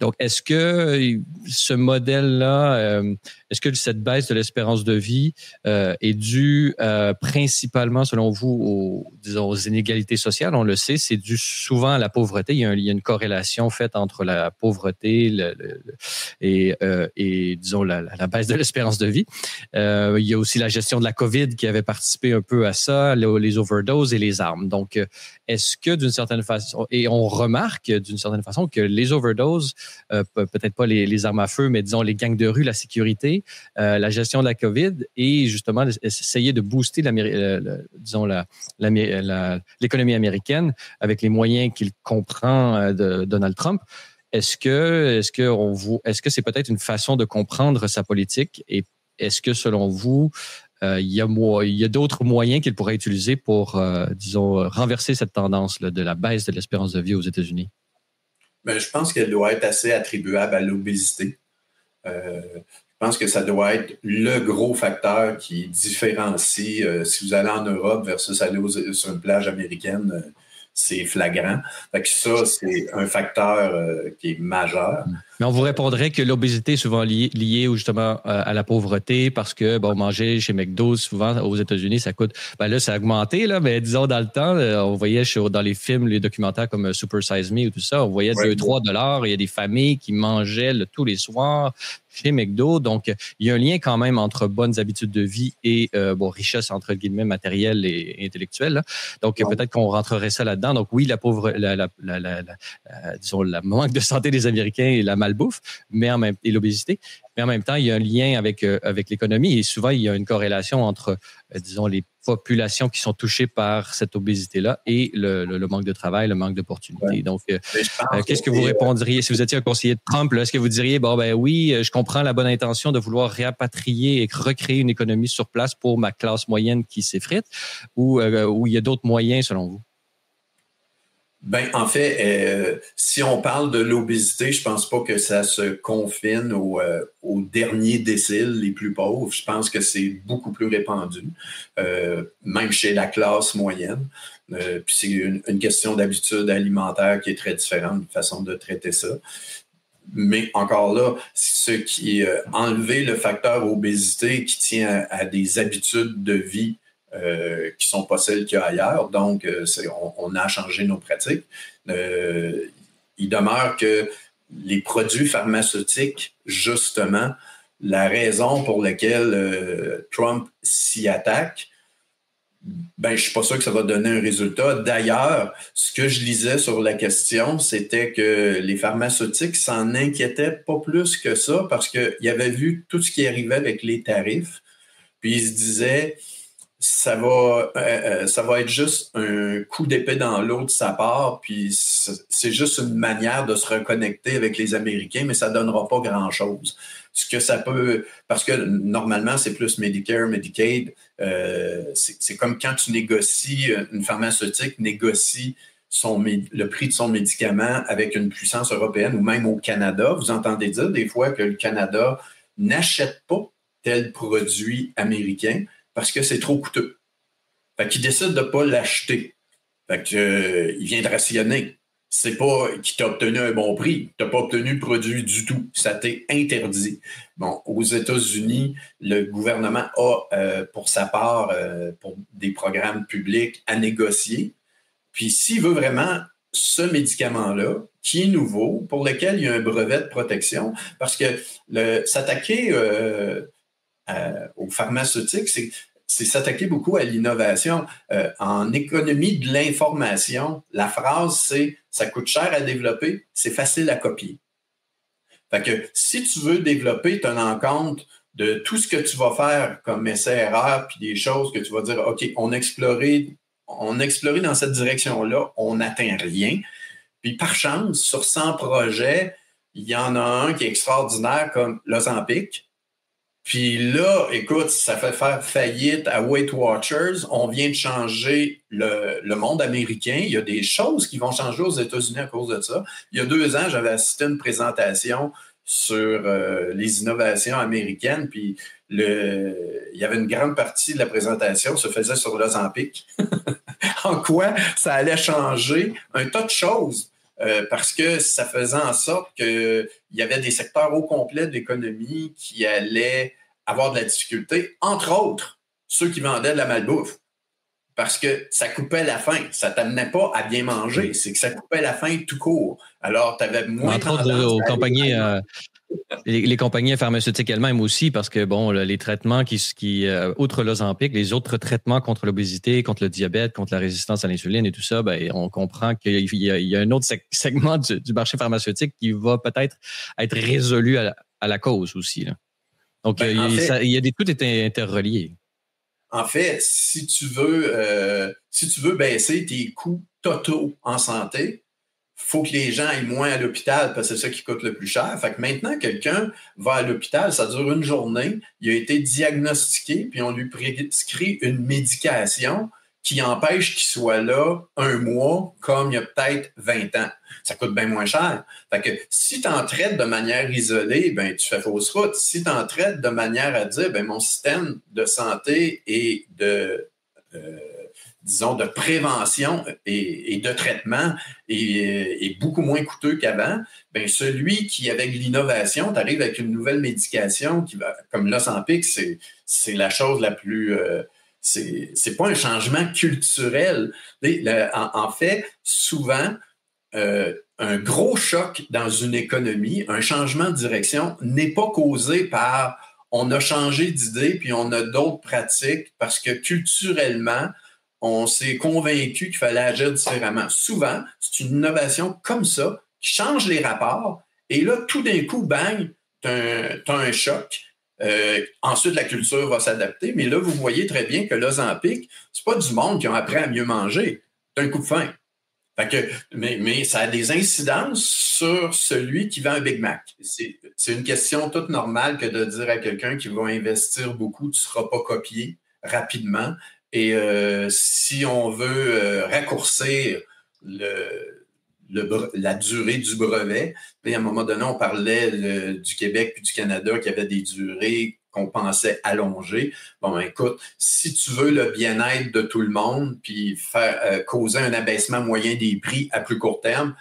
Donc est-ce que ce modèle-là, est-ce que cette baisse de l'espérance de vie est due principalement, selon vous, aux inégalités sociales? On le sait, c'est dû souvent à la pauvreté. Il y a une corrélation faite entre la pauvreté et disons la baisse de l'espérance de vie. Il y a aussi la gestion de la COVID qui avait participé un peu à ça, les overdoses et les armes. Donc, est-ce que d'une certaine façon, et on remarque d'une certaine façon que les overdoses, peut-être pas les armes à feu, mais disons les gangs de rue, la sécurité, la gestion de la COVID et justement essayer de booster l'économie américaine avec les moyens qu'il comprend de Donald Trump. Est-ce que c'est peut-être une façon de comprendre sa politique et est-ce que selon vous, il y a d'autres moyens qu'il pourrait utiliser pour, renverser cette tendance là, de la baisse de l'espérance de vie aux États-Unis? Bien, je pense qu'elle doit être assez attribuable à l'obésité. Je pense que ça doit être le gros facteur qui différencie si vous allez en Europe versus aller sur une plage américaine. C'est flagrant. Fait que ça, c'est un facteur qui est majeur. Mais on vous répondrait que l'obésité est souvent liée justement à la pauvreté parce que manger chez McDo, souvent aux États-Unis, ça coûte. Là, ça a augmenté, là, mais disons dans le temps, on voyait dans les films, les documentaires comme Super Size Me ou tout ça, on voyait 2-3 $. Il y a des familles qui mangeaient tous les soirs chez McDo. Donc, il y a un lien quand même entre bonnes habitudes de vie et richesse, entre guillemets, matérielle et intellectuelle. Là. Donc, peut-être qu'on rentrerait ça là-dedans. Donc, oui, disons, le manque de santé des Américains et la malbouffe, et l'obésité. Mais en même temps, il y a un lien avec l'économie et souvent, il y a une corrélation entre, disons, les populations qui sont touchées par cette obésité-là et le manque de travail, le manque d'opportunités. Ouais. Donc, qu'est-ce que vous répondriez si vous étiez un conseiller de Trump? Là, est-ce que vous diriez, oui, je comprends la bonne intention de vouloir répatrier et recréer une économie sur place pour ma classe moyenne qui s'effrite ou il y a d'autres moyens selon vous? Ben, en fait, si on parle de l'obésité, je pense pas que ça se confine aux derniers déciles les plus pauvres. Je pense que c'est beaucoup plus répandu, même chez la classe moyenne. Puis c'est une question d'habitude alimentaire qui est très différente, une façon de traiter ça. Mais encore là, ce qui enlever le facteur obésité qui tient à des habitudes de vie qui sont pas celles qu'il y a ailleurs. Donc, on a changé nos pratiques. Il demeure que les produits pharmaceutiques, justement, la raison pour laquelle Trump s'y attaque, je suis pas sûr que ça va donner un résultat. D'ailleurs, ce que je lisais sur la question, c'était que les pharmaceutiques s'en inquiétaient pas plus que ça parce qu'ils avaient vu tout ce qui arrivait avec les tarifs. Puis ils se disaient... ça va être juste un coup d'épée dans l'eau de sa part, puis c'est juste une manière de se reconnecter avec les Américains, mais ça ne donnera pas grand-chose. Ce que ça peut... Parce que normalement, c'est plus Medicare, Medicaid. C'est comme quand tu négocies, une pharmaceutique négocie le prix de son médicament avec une puissance européenne ou même au Canada. Vous entendez dire des fois que le Canada n'achète pas tel produit américain parce que c'est trop coûteux. Fait qu'il décide de ne pas l'acheter. Fait que, il vient de rationner. c'est pas qu'il t'a obtenu un bon prix. Tu n'as pas obtenu le produit du tout. Ça t'est interdit. Bon, aux États-Unis, le gouvernement a, pour sa part, pour des programmes publics à négocier. Puis s'il veut vraiment ce médicament-là, qui est nouveau, pour lequel il y a un brevet de protection, parce que s'attaquer aux pharmaceutiques, c'est s'attaquer beaucoup à l'innovation. En économie de l'information, la phrase, c'est « ça coûte cher à développer, c'est facile à copier ». Fait que si tu veux développer, tenant compte de tout ce que tu vas faire comme essai-erreur, puis des choses que tu vas dire « OK, on a exploré dans cette direction-là, on n'atteint rien ». Puis par chance, sur 100 projets, il y en a un qui est extraordinaire comme l'Ozempic. Puis là, écoute, ça fait faire faillite à Weight Watchers. On vient de changer le monde américain. Il y a des choses qui vont changer aux États-Unis à cause de ça. Il y a 2 ans, j'avais assisté à une présentation sur les innovations américaines. Puis il y avait une grande partie de la présentation se faisait sur l'Ozempic. En quoi ça allait changer un tas de choses. Parce que ça faisait en sorte qu'il y avait des secteurs au complet de l'économie qui allaient avoir de la difficulté, entre autres ceux qui vendaient de la malbouffe. Parce que ça coupait la faim. Ça ne t'amenait pas à bien manger. C'est que ça coupait la faim tout court. Alors, tu avais moins entre autres, aux compagnies... Les compagnies pharmaceutiques elles-mêmes aussi, parce que bon, les traitements outre l'Ozempic, les autres traitements contre l'obésité, contre le diabète, contre la résistance à l'insuline et tout ça, ben, on comprend qu'il y a un autre segment du marché pharmaceutique qui va peut-être être résolu à la cause aussi, là. Donc, tout est interrelié. En fait, si tu veux baisser tes coûts totaux en santé, faut que les gens aillent moins à l'hôpital parce que c'est ça qui coûte le plus cher. Fait que maintenant, quelqu'un va à l'hôpital, ça dure une journée, il a été diagnostiqué, puis on lui prescrit une médication qui empêche qu'il soit là 1 mois comme il y a peut-être 20 ans. Ça coûte bien moins cher. Fait que si tu en traites de manière isolée, ben tu fais fausse route. Si tu en traites de manière à dire, ben mon système de santé et de prévention et de traitement est beaucoup moins coûteux qu'avant, bien, celui qui, avec l'innovation, tu arrives avec une nouvelle médication qui va, comme l'Ozempic, c'est la chose la plus... c'est pas un changement culturel. En fait, souvent, un gros choc dans une économie, un changement de direction n'est pas causé par on a changé d'idée puis on a d'autres pratiques parce que culturellement, on s'est convaincu qu'il fallait agir différemment. Souvent, c'est une innovation comme ça qui change les rapports et là, tout d'un coup, bang, t'as un choc. Ensuite, la culture va s'adapter, mais là, vous voyez très bien que l'Ozempic, c'est pas du monde qui ont appris à mieux manger. C'est un coup de faim. Fait que, mais ça a des incidences sur celui qui vend un Big Mac. C'est une question toute normale que de dire à quelqu'un qui va investir beaucoup, tu ne seras pas copié rapidement. Et si on veut raccourcir la durée du brevet, à un moment donné, on parlait du Québec puis du Canada qui avait des durées qu'on pensait allongées. Bon, écoute, si tu veux le bien-être de tout le monde puis faire causer un abaissement moyen des prix à plus court terme,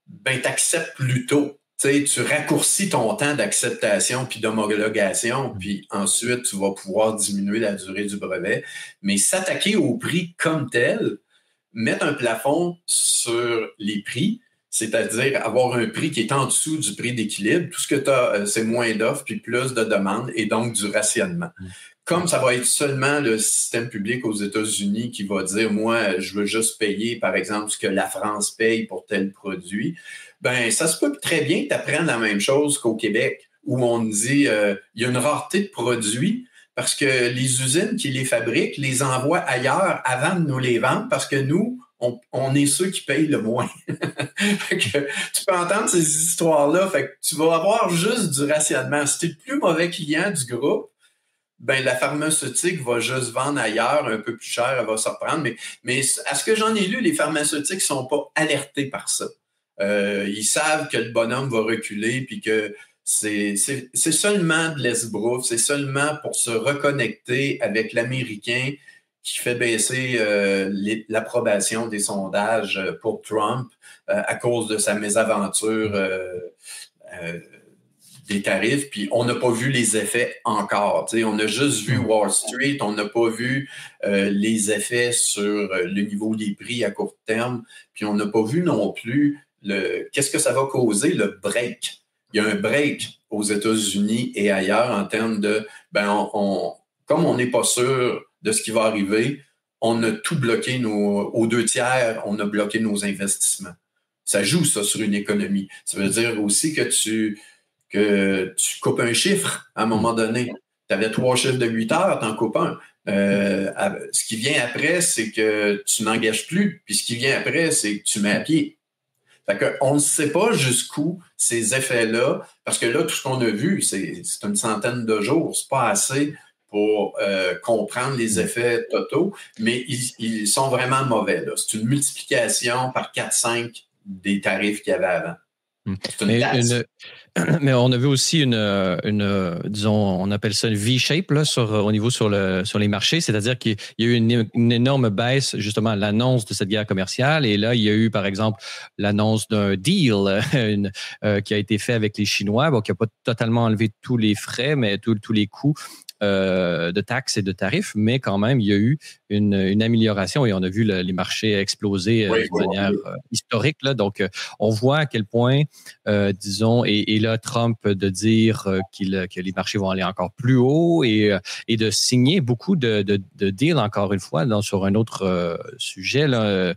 ben t'acceptes plus tôt. Tu raccourcis ton temps d'acceptation puis d'homologation, puis ensuite, tu vas pouvoir diminuer la durée du brevet. Mais s'attaquer au prix comme tel, mettre un plafond sur les prix, c'est-à-dire avoir un prix qui est en dessous du prix d'équilibre. Tout ce que tu as, c'est moins d'offres puis plus de demandes et donc du rationnement. Comme ça va être seulement le système public aux États-Unis qui va dire, moi, je veux juste payer, par exemple, ce que la France paye pour tel produit, ben ça se peut très bien que tu apprennes la même chose qu'au Québec, où on dit, il y a une rareté de produits parce que les usines qui les fabriquent les envoient ailleurs avant de nous les vendre parce que nous, on est ceux qui payent le moins. Fait que tu peux entendre ces histoires-là. Fait que tu vas avoir juste du rationnement. Si tu es le plus mauvais client du groupe, ben la pharmaceutique va juste vendre ailleurs un peu plus cher, elle va se reprendre. Mais à ce que j'en ai lu, les pharmaceutiques sont pas alertés par ça. Ils savent que le bonhomme va reculer puis que c'est seulement de l'esbrouffe, c'est seulement pour se reconnecter avec l'Américain qui fait baisser l'approbation des sondages pour Trump à cause de sa mésaventure des tarifs, puis on n'a pas vu les effets encore. T'sais, on a juste vu Wall Street, on n'a pas vu les effets sur le niveau des prix à court terme, puis on n'a pas vu non plus qu'est-ce que ça va causer, le break. Il y a un break aux États-Unis et ailleurs en termes de, comme on n'est pas sûr de ce qui va arriver, on a tout bloqué, aux 2/3, on a bloqué nos investissements. Ça joue, ça, sur une économie. Ça veut dire aussi que tu coupes un chiffre à un moment donné. Tu avais 3 chiffres de 8 heures, tu en coupes un. Ce qui vient après, c'est que tu n'engages plus. Puis ce qui vient après, c'est que tu mets à pied. Fait qu'on ne sait pas jusqu'où ces effets-là, parce que là, tout ce qu'on a vu, c'est une centaine de jours. C'est pas assez pour comprendre les effets totaux, mais ils sont vraiment mauvais. Là. C'est une multiplication par 4-5 des tarifs qu'il y avait avant. Mais on a vu aussi disons, on appelle ça une V-shape là, au niveau sur les marchés, c'est-à-dire qu'il y a eu une énorme baisse, justement, à l'annonce de cette guerre commerciale. Et là, il y a eu, par exemple, l'annonce d'un deal qui a été fait avec les Chinois, qui n'a pas totalement enlevé tous les frais, mais tous les coûts de taxes et de tarifs, mais quand même, il y a eu une amélioration et on a vu les marchés exploser de manière historique. Là. Donc, on voit à quel point, disons, et là, Trump de dire que les marchés vont aller encore plus haut et de signer beaucoup de deals, encore une fois, sur un autre sujet, là,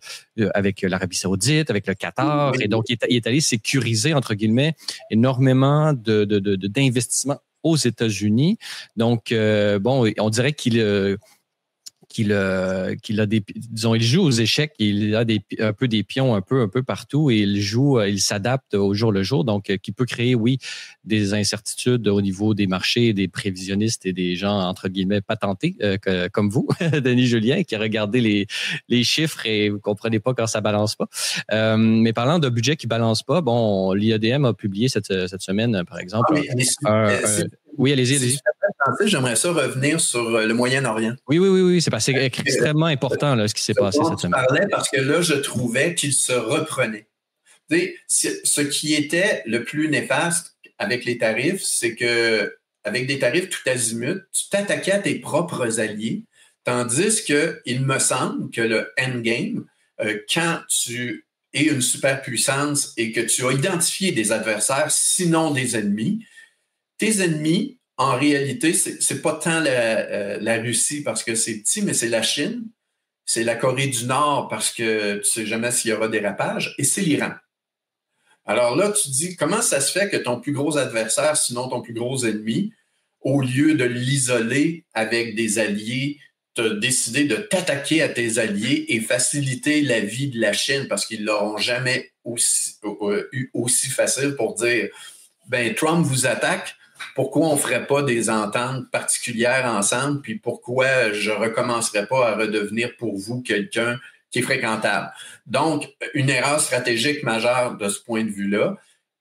avec l'Arabie Saoudite, avec le Qatar. Et donc, il est allé sécuriser, entre guillemets, énormément d'investissements aux États-Unis. Donc, on dirait qu'il a des, disons, il joue aux échecs, il a un peu des pions un peu partout et il s'adapte au jour le jour, donc qui peut créer, oui, des incertitudes au niveau des marchés, des prévisionnistes et des gens, entre guillemets, patentés, comme vous, Denis Julien, qui a regardé les chiffres et vous comprenez pas quand ça balance pas. Mais parlant de budget qui balance pas, l'IADM a publié cette semaine, par exemple. Oui, allez-y. J'aimerais ça revenir sur le Moyen-Orient. Oui, c'est extrêmement important là, ce qui s'est passé cette semaine. Je parlais parce que là, je trouvais qu'il se reprenait. Ce qui était le plus néfaste avec les tarifs, c'est que avec des tarifs tout azimut, tu t'attaquais à tes propres alliés, tandis que il me semble que le endgame, quand tu es une superpuissance et que tu as identifié des adversaires, sinon des ennemis, tes ennemis, en réalité, c'est pas tant la Russie parce que c'est petit, mais c'est la Chine, c'est la Corée du Nord parce que tu sais jamais s'il y aura dérapage, et c'est l'Iran. Alors là, tu te dis, comment ça se fait que ton plus gros adversaire, sinon ton plus gros ennemi, au lieu de l'isoler avec des alliés, tu as décidé de t'attaquer à tes alliés et faciliter la vie de la Chine parce qu'ils l'auront jamais eu aussi facile pour dire, Trump vous attaque, pourquoi on ne ferait pas des ententes particulières ensemble, puis pourquoi je ne recommencerais pas à redevenir pour vous quelqu'un qui est fréquentable. Donc, une erreur stratégique majeure de ce point de vue-là,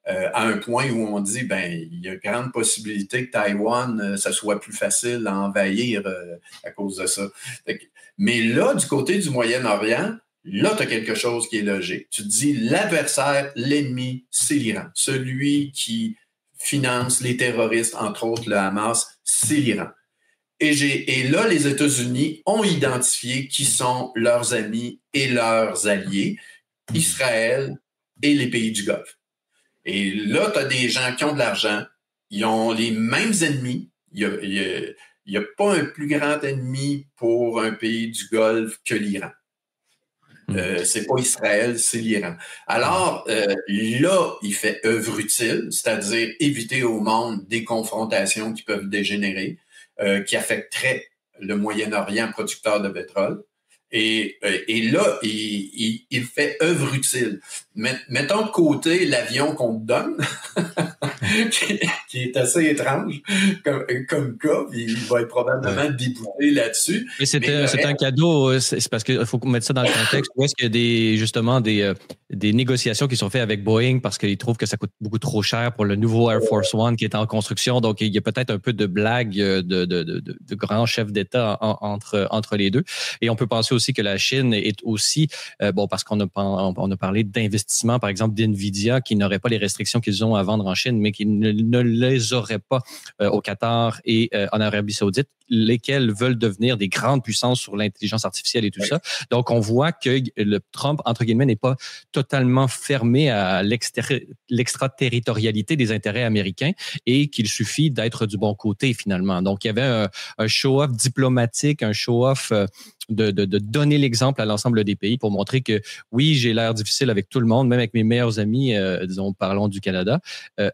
à un point où on dit, il y a grande possibilité que Taïwan, ça soit plus facile à envahir à cause de ça. Mais là, du côté du Moyen-Orient, là, tu as quelque chose qui est logique. Tu te dis, l'adversaire, l'ennemi, c'est l'Iran. Celui qui finance les terroristes, entre autres le Hamas, c'est l'Iran. Et là, les États-Unis ont identifié qui sont leurs amis et leurs alliés, Israël et les pays du Golfe. Et là, tu as des gens qui ont de l'argent, ils ont les mêmes ennemis. Il n'y a pas un plus grand ennemi pour un pays du Golfe que l'Iran. C'est pas Israël, c'est l'Iran. Alors, là, il fait œuvre utile, c'est-à-dire éviter au monde des confrontations qui peuvent dégénérer, qui affecteraient le Moyen-Orient producteur de pétrole. Et là, il fait œuvre utile. Mettons de côté l'avion qu'on te donne. qui est assez étrange comme cas, puis il va être probablement débouté là-dessus. Mais c'est un cadeau, c'est parce qu'il faut mettre ça dans le contexte. Où est-ce qu'il y a justement des négociations qui sont faites avec Boeing parce qu'ils trouvent que ça coûte beaucoup trop cher pour le nouveau Air Force One qui est en construction. Donc, il y a peut-être un peu de blague de grands chefs d'État entre les deux. Et on peut penser aussi que la Chine est aussi, parce qu'on a parlé d'investissement, par exemple, d'NVIDIA, qui n'aurait pas les restrictions qu'ils ont à vendre en Chine, mais qui ne les aurait pas au Qatar et en Arabie Saoudite, lesquels veulent devenir des grandes puissances sur l'intelligence artificielle et tout ça. Donc, on voit que le Trump, entre guillemets, n'est pas totalement fermé à l'extraterritorialité des intérêts américains et qu'il suffit d'être du bon côté, finalement. Donc, il y avait un show-off diplomatique, un show-off de donner l'exemple à l'ensemble des pays pour montrer que, oui, j'ai l'air difficile avec tout le monde, même avec mes meilleurs amis, disons, parlons du Canada,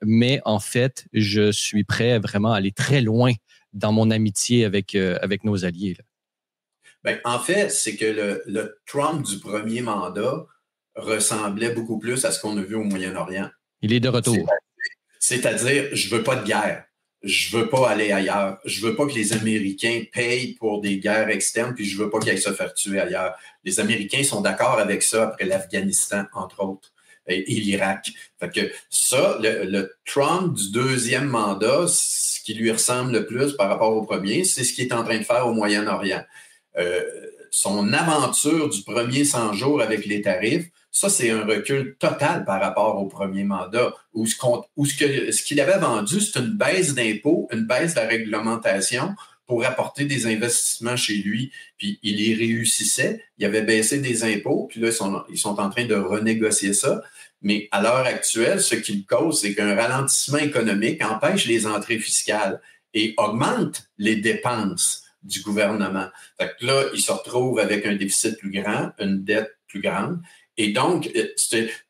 mais en fait, je suis prêt vraiment à aller très loin dans mon amitié avec nos alliés. Là. Ben, en fait, c'est que le Trump du premier mandat ressemblait beaucoup plus à ce qu'on a vu au Moyen-Orient. Il est de retour. C'est-à-dire, je veux pas de guerre. Je veux pas aller ailleurs. Je veux pas que les Américains payent pour des guerres externes, puis je veux pas qu'ils aillent se faire tuer ailleurs. Les Américains sont d'accord avec ça après l'Afghanistan, entre autres, et l'Irak. Fait que ça, le Trump du deuxième mandat, ce qui lui ressemble le plus par rapport au premier, c'est ce qu'il est en train de faire au Moyen-Orient. Son aventure du premier 100 jours avec les tarifs, ça, c'est un recul total par rapport au premier mandat, où ce qu'il avait vendu, c'est une baisse d'impôts, une baisse de la réglementation pour apporter des investissements chez lui. Puis il y réussissait, il avait baissé des impôts, puis là, ils sont en train de renégocier ça. Mais à l'heure actuelle, ce qu'il cause, c'est qu'un ralentissement économique empêche les entrées fiscales et augmente les dépenses du gouvernement. Fait que là, il se retrouve avec un déficit plus grand, une dette plus grande. Et donc, il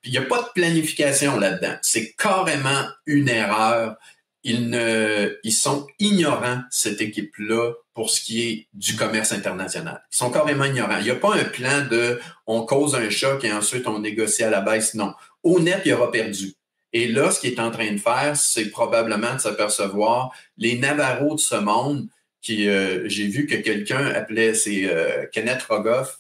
n'y a pas de planification là-dedans. C'est carrément une erreur. Ils sont ignorants, cette équipe-là, pour ce qui est du commerce international. Ils sont carrément ignorants. Il n'y a pas un plan de on cause un choc et ensuite on négocie à la baisse. Non. Au net, il aura perdu. Et là, ce qu'il est en train de faire, c'est probablement de s'apercevoir les Navarros de ce monde qui, j'ai vu que quelqu'un appelait, c'est Kenneth Rogoff,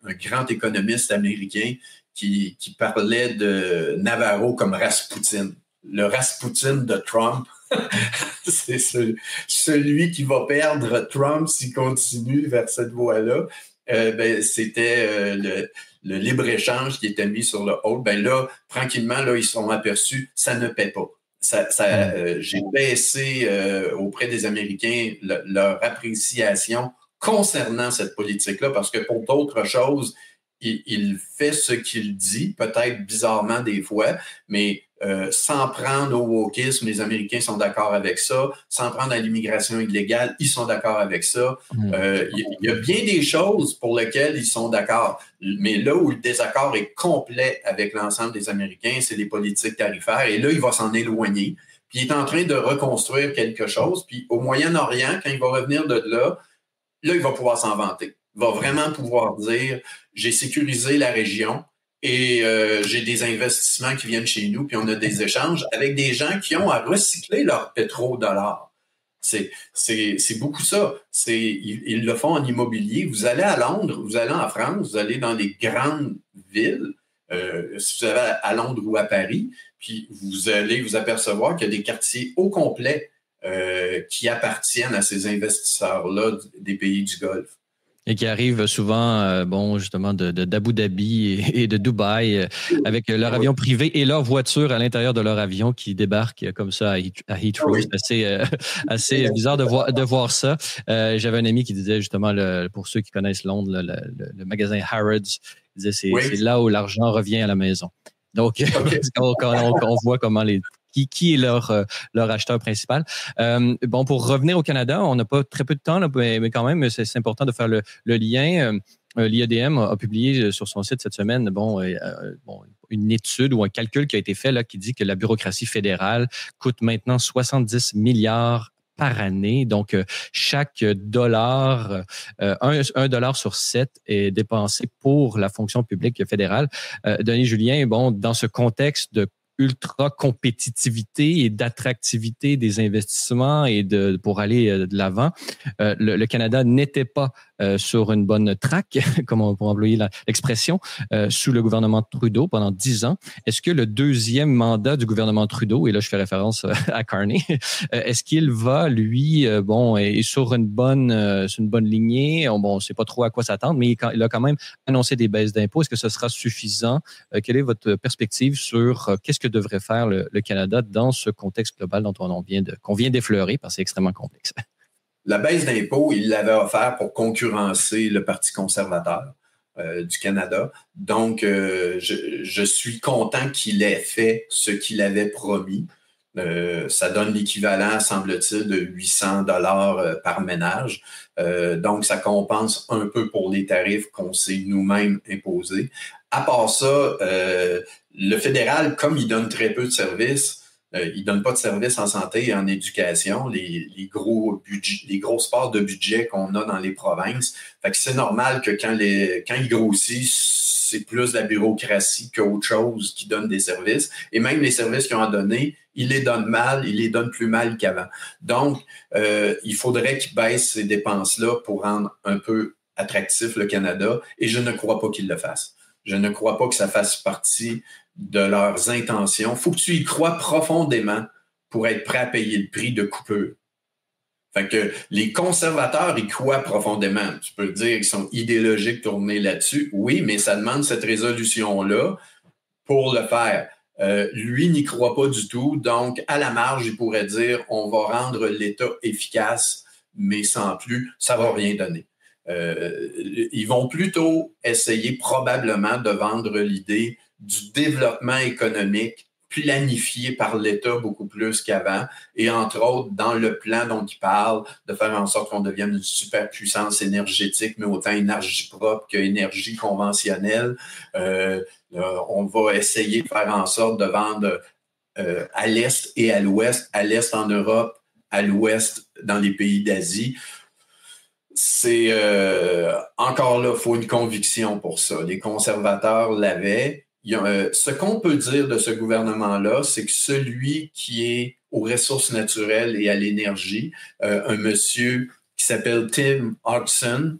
un grand économiste américain qui parlait de Navarro comme Rasputin. Le Rasputin de Trump, c'est celui qui va perdre Trump s'il continue vers cette voie-là. C'était le libre-échange qui était mis sur le hold. Ben là, tranquillement, là, ils se sont aperçus, ça ne paie pas. J'ai baissé auprès des Américains leur appréciation concernant cette politique-là, parce que pour d'autres choses, il fait ce qu'il dit, peut-être bizarrement des fois, mais sans prendre au wokisme, les Américains sont d'accord avec ça. Sans prendre à l'immigration illégale, ils sont d'accord avec ça. Il y a bien des choses pour lesquelles ils sont d'accord. Mais là où le désaccord est complet avec l'ensemble des Américains, c'est les politiques tarifaires. Et là, il va s'en éloigner. Puis il est en train de reconstruire quelque chose. Puis au Moyen-Orient, quand il va revenir de là, il va pouvoir s'en vanter. Il va vraiment pouvoir dire, j'ai sécurisé la région et j'ai des investissements qui viennent chez nous, puis on a des échanges avec des gens qui ont à recycler leur pétrodollars. C'est beaucoup ça. Ils le font en immobilier. Vous allez à Londres, vous allez en France, vous allez dans les grandes villes, si vous allez à Londres ou à Paris, puis vous allez vous apercevoir qu'il y a des quartiers au complet qui appartiennent à ces investisseurs-là des pays du Golfe. Et qui arrivent souvent, justement, d'Abu Dhabi et de Dubaï avec leur avion privé et leur voiture à l'intérieur de leur avion qui débarque comme ça à Heathrow. C'est assez bizarre de voir ça. J'avais un ami qui disait justement, pour ceux qui connaissent Londres, le magasin Harrods, il disait c'est là où l'argent revient à la maison. Donc, on voit comment qui est leur acheteur principal. Pour revenir au Canada, on n'a pas très peu de temps, là, mais quand même, c'est important de faire le lien. L'IEDM a publié sur son site cette semaine une étude ou un calcul qui a été fait là, qui dit que la bureaucratie fédérale coûte maintenant 70 milliards par année. Donc, chaque dollar, un dollar sur 7 est dépensé pour la fonction publique fédérale. Denis Julien, dans ce contexte de ultra compétitivité et d'attractivité des investissements et pour aller de l'avant, le Canada n'était pas sur une bonne track, comme on pourrait employer l'expression, sous le gouvernement Trudeau pendant 10 ans. Est-ce que le deuxième mandat du gouvernement Trudeau, et là je fais référence à Carney, est-ce qu'il va, lui, est sur une bonne lignée? On ne sait pas trop à quoi s'attendre, mais il a quand même annoncé des baisses d'impôts. Est-ce que ce sera suffisant? Quelle est votre perspective sur qu'est-ce que devrait faire le Canada dans ce contexte global dont qu'on vient d'effleurer, parce que c'est extrêmement complexe? La baisse d'impôts, il l'avait offert pour concurrencer le Parti conservateur du Canada. Donc, je suis content qu'il ait fait ce qu'il avait promis. Ça donne l'équivalent, semble-t-il, de 800 $ par ménage. Donc, ça compense un peu pour les tarifs qu'on s'est nous-mêmes imposés. À part ça, le fédéral, comme il donne très peu de services, il donne pas de services en santé et en éducation, les grosses parts de budget qu'on a dans les provinces. Fait que c'est normal que quand il grossit, c'est plus la bureaucratie qu'autre chose qui donne des services. Et même les services qu'ils ont donnés, il les donne plus mal qu'avant. Donc, il faudrait qu'ils baissent ces dépenses-là pour rendre un peu attractif le Canada, et je ne crois pas qu'ils le fassent. Je ne crois pas que ça fasse partie de leurs intentions. Il faut que tu y crois profondément pour être prêt à payer le prix de coupure. Fait que les conservateurs y croient profondément. Tu peux dire qu'ils sont idéologiques tournés là-dessus. Oui, mais ça demande cette résolution-là pour le faire. Lui n'y croit pas du tout. Donc, à la marge, il pourrait dire on va rendre l'État efficace, mais sans plus, ça va rien donner. Ils vont plutôt essayer probablement de vendre l'idée du développement économique planifié par l'État beaucoup plus qu'avant, et entre autres, dans le plan dont il parle, de faire en sorte qu'on devienne une superpuissance énergétique, mais autant énergie propre qu'énergie conventionnelle. On va essayer de faire en sorte de vendre à l'Est et à l'Ouest, à l'Est en Europe, à l'Ouest dans les pays d'Asie. C'est encore là, il faut une conviction pour ça. Les conservateurs l'avaient. Ce qu'on peut dire de ce gouvernement-là, c'est que celui qui est aux ressources naturelles et à l'énergie, un monsieur qui s'appelle Tim Hodgson,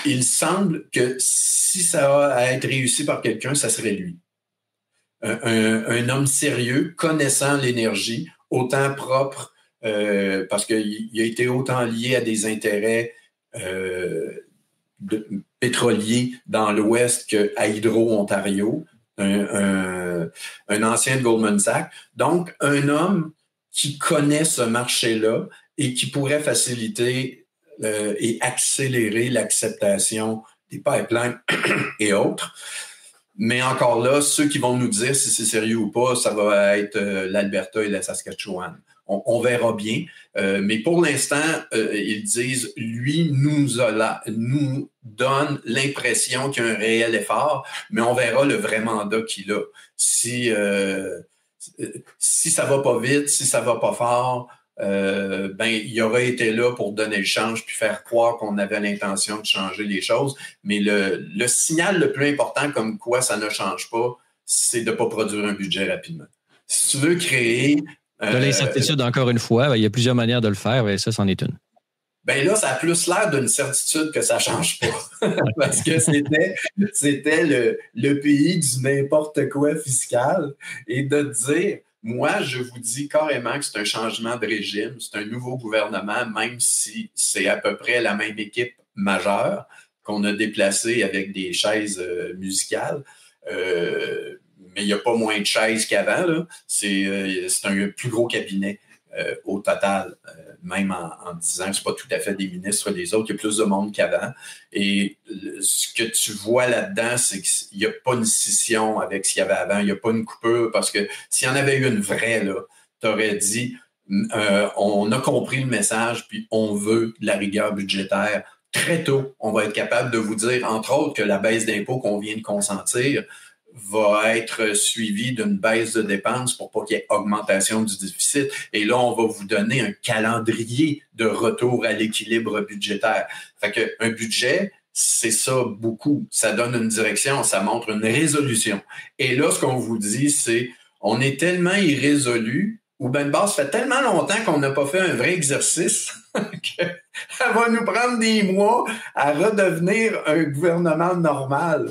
il semble que si ça a à être réussi par quelqu'un, ça serait lui. Un homme sérieux, connaissant l'énergie, autant propre, parce qu'il a été autant lié à des intérêts pétroliers dans l'Ouest qu'à Hydro-Ontario, un ancien de Goldman Sachs. Donc, un homme qui connaît ce marché-là et qui pourrait faciliter et accélérer l'acceptation des pipelines et autres. Mais encore là, ceux qui vont nous dire si c'est sérieux ou pas, ça va être l'Alberta et la Saskatchewan. On verra bien. Mais pour l'instant, ils disent, lui nous donne l'impression qu'il y a un réel effort, mais on verra le vrai mandat qu'il a. Si ça va pas vite, si ça va pas fort, il aurait été là pour donner le change puis faire croire qu'on avait l'intention de changer les choses. Mais le signal le plus important comme quoi ça ne change pas, c'est de ne pas produire un budget rapidement. Si tu veux créer... de l'incertitude, encore une fois, il y a plusieurs manières de le faire, et ça, c'en est une. Ben là, ça a plus l'air d'une certitude que ça change pas. Parce que c'était le pays du n'importe quoi fiscal. Et de dire, moi, je vous dis carrément que c'est un changement de régime, c'est un nouveau gouvernement, même si c'est à peu près la même équipe majeure qu'on a déplacée avec des chaises musicales. Mais il n'y a pas moins de chaises qu'avant, là. C'est un plus gros cabinet au total, même en disant que ce n'est pas tout à fait des ministres des autres, il y a plus de monde qu'avant. Et ce que tu vois là-dedans, c'est qu'il n'y a pas une scission avec ce qu'il y avait avant, il n'y a pas une coupure, parce que s'il y en avait eu une vraie, tu aurais dit on a compris le message, puis on veut de la rigueur budgétaire. Très tôt, on va être capable de vous dire, entre autres, que la baisse d'impôts qu'on vient de consentir va être suivi d'une baisse de dépenses pour pas qu'il y ait augmentation du déficit. Et là, on va vous donner un calendrier de retour à l'équilibre budgétaire. Fait que un budget, c'est ça beaucoup. Ça donne une direction, ça montre une résolution. Et là, ce qu'on vous dit, c'est on est tellement irrésolu, ou bien de base, ça fait tellement longtemps qu'on n'a pas fait un vrai exercice qu'elle va nous prendre des mois à redevenir un gouvernement normal.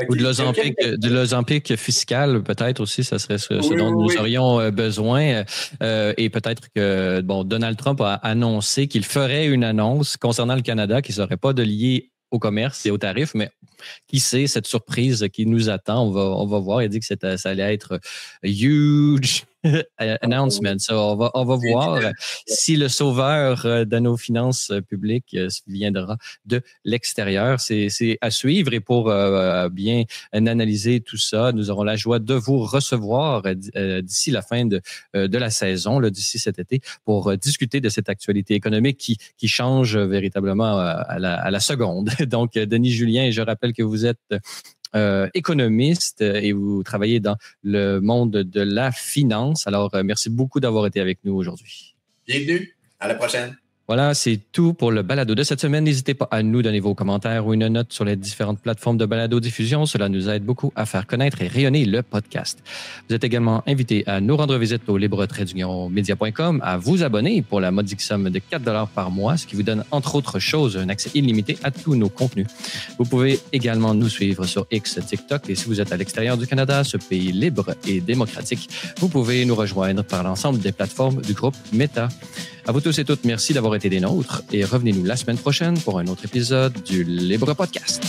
Ou de l'Ozempic fiscal, peut-être aussi, ça serait ce dont nous aurions besoin. Et peut-être que Donald Trump a annoncé qu'il ferait une annonce concernant le Canada qui ne serait pas de lier au commerce et aux tarifs, mais qui sait, cette surprise qui nous attend, on va voir. Il a dit que ça allait être huge announcement. On va voir si le sauveur de nos finances publiques viendra de l'extérieur. C'est à suivre, et pour bien analyser tout ça, nous aurons la joie de vous recevoir d'ici la fin de la saison, d'ici cet été, pour discuter de cette actualité économique qui change véritablement à la seconde. Donc, Denis Julien, je rappelle que vous êtes économiste et vous travaillez dans le monde de la finance. Alors, merci beaucoup d'avoir été avec nous aujourd'hui. Bienvenue. À la prochaine. Voilà, c'est tout pour le balado de cette semaine. N'hésitez pas à nous donner vos commentaires ou une note sur les différentes plateformes de balado-diffusion. Cela nous aide beaucoup à faire connaître et rayonner le podcast. Vous êtes également invité à nous rendre visite au libre-media.com, à vous abonner pour la modique somme de 4 $ par mois, ce qui vous donne, entre autres choses, un accès illimité à tous nos contenus. Vous pouvez également nous suivre sur X, TikTok, et si vous êtes à l'extérieur du Canada, ce pays libre et démocratique, vous pouvez nous rejoindre par l'ensemble des plateformes du groupe Meta. À vous tous et toutes, merci d'avoir été des nôtres, et revenez-nous la semaine prochaine pour un autre épisode du Libre Podcast.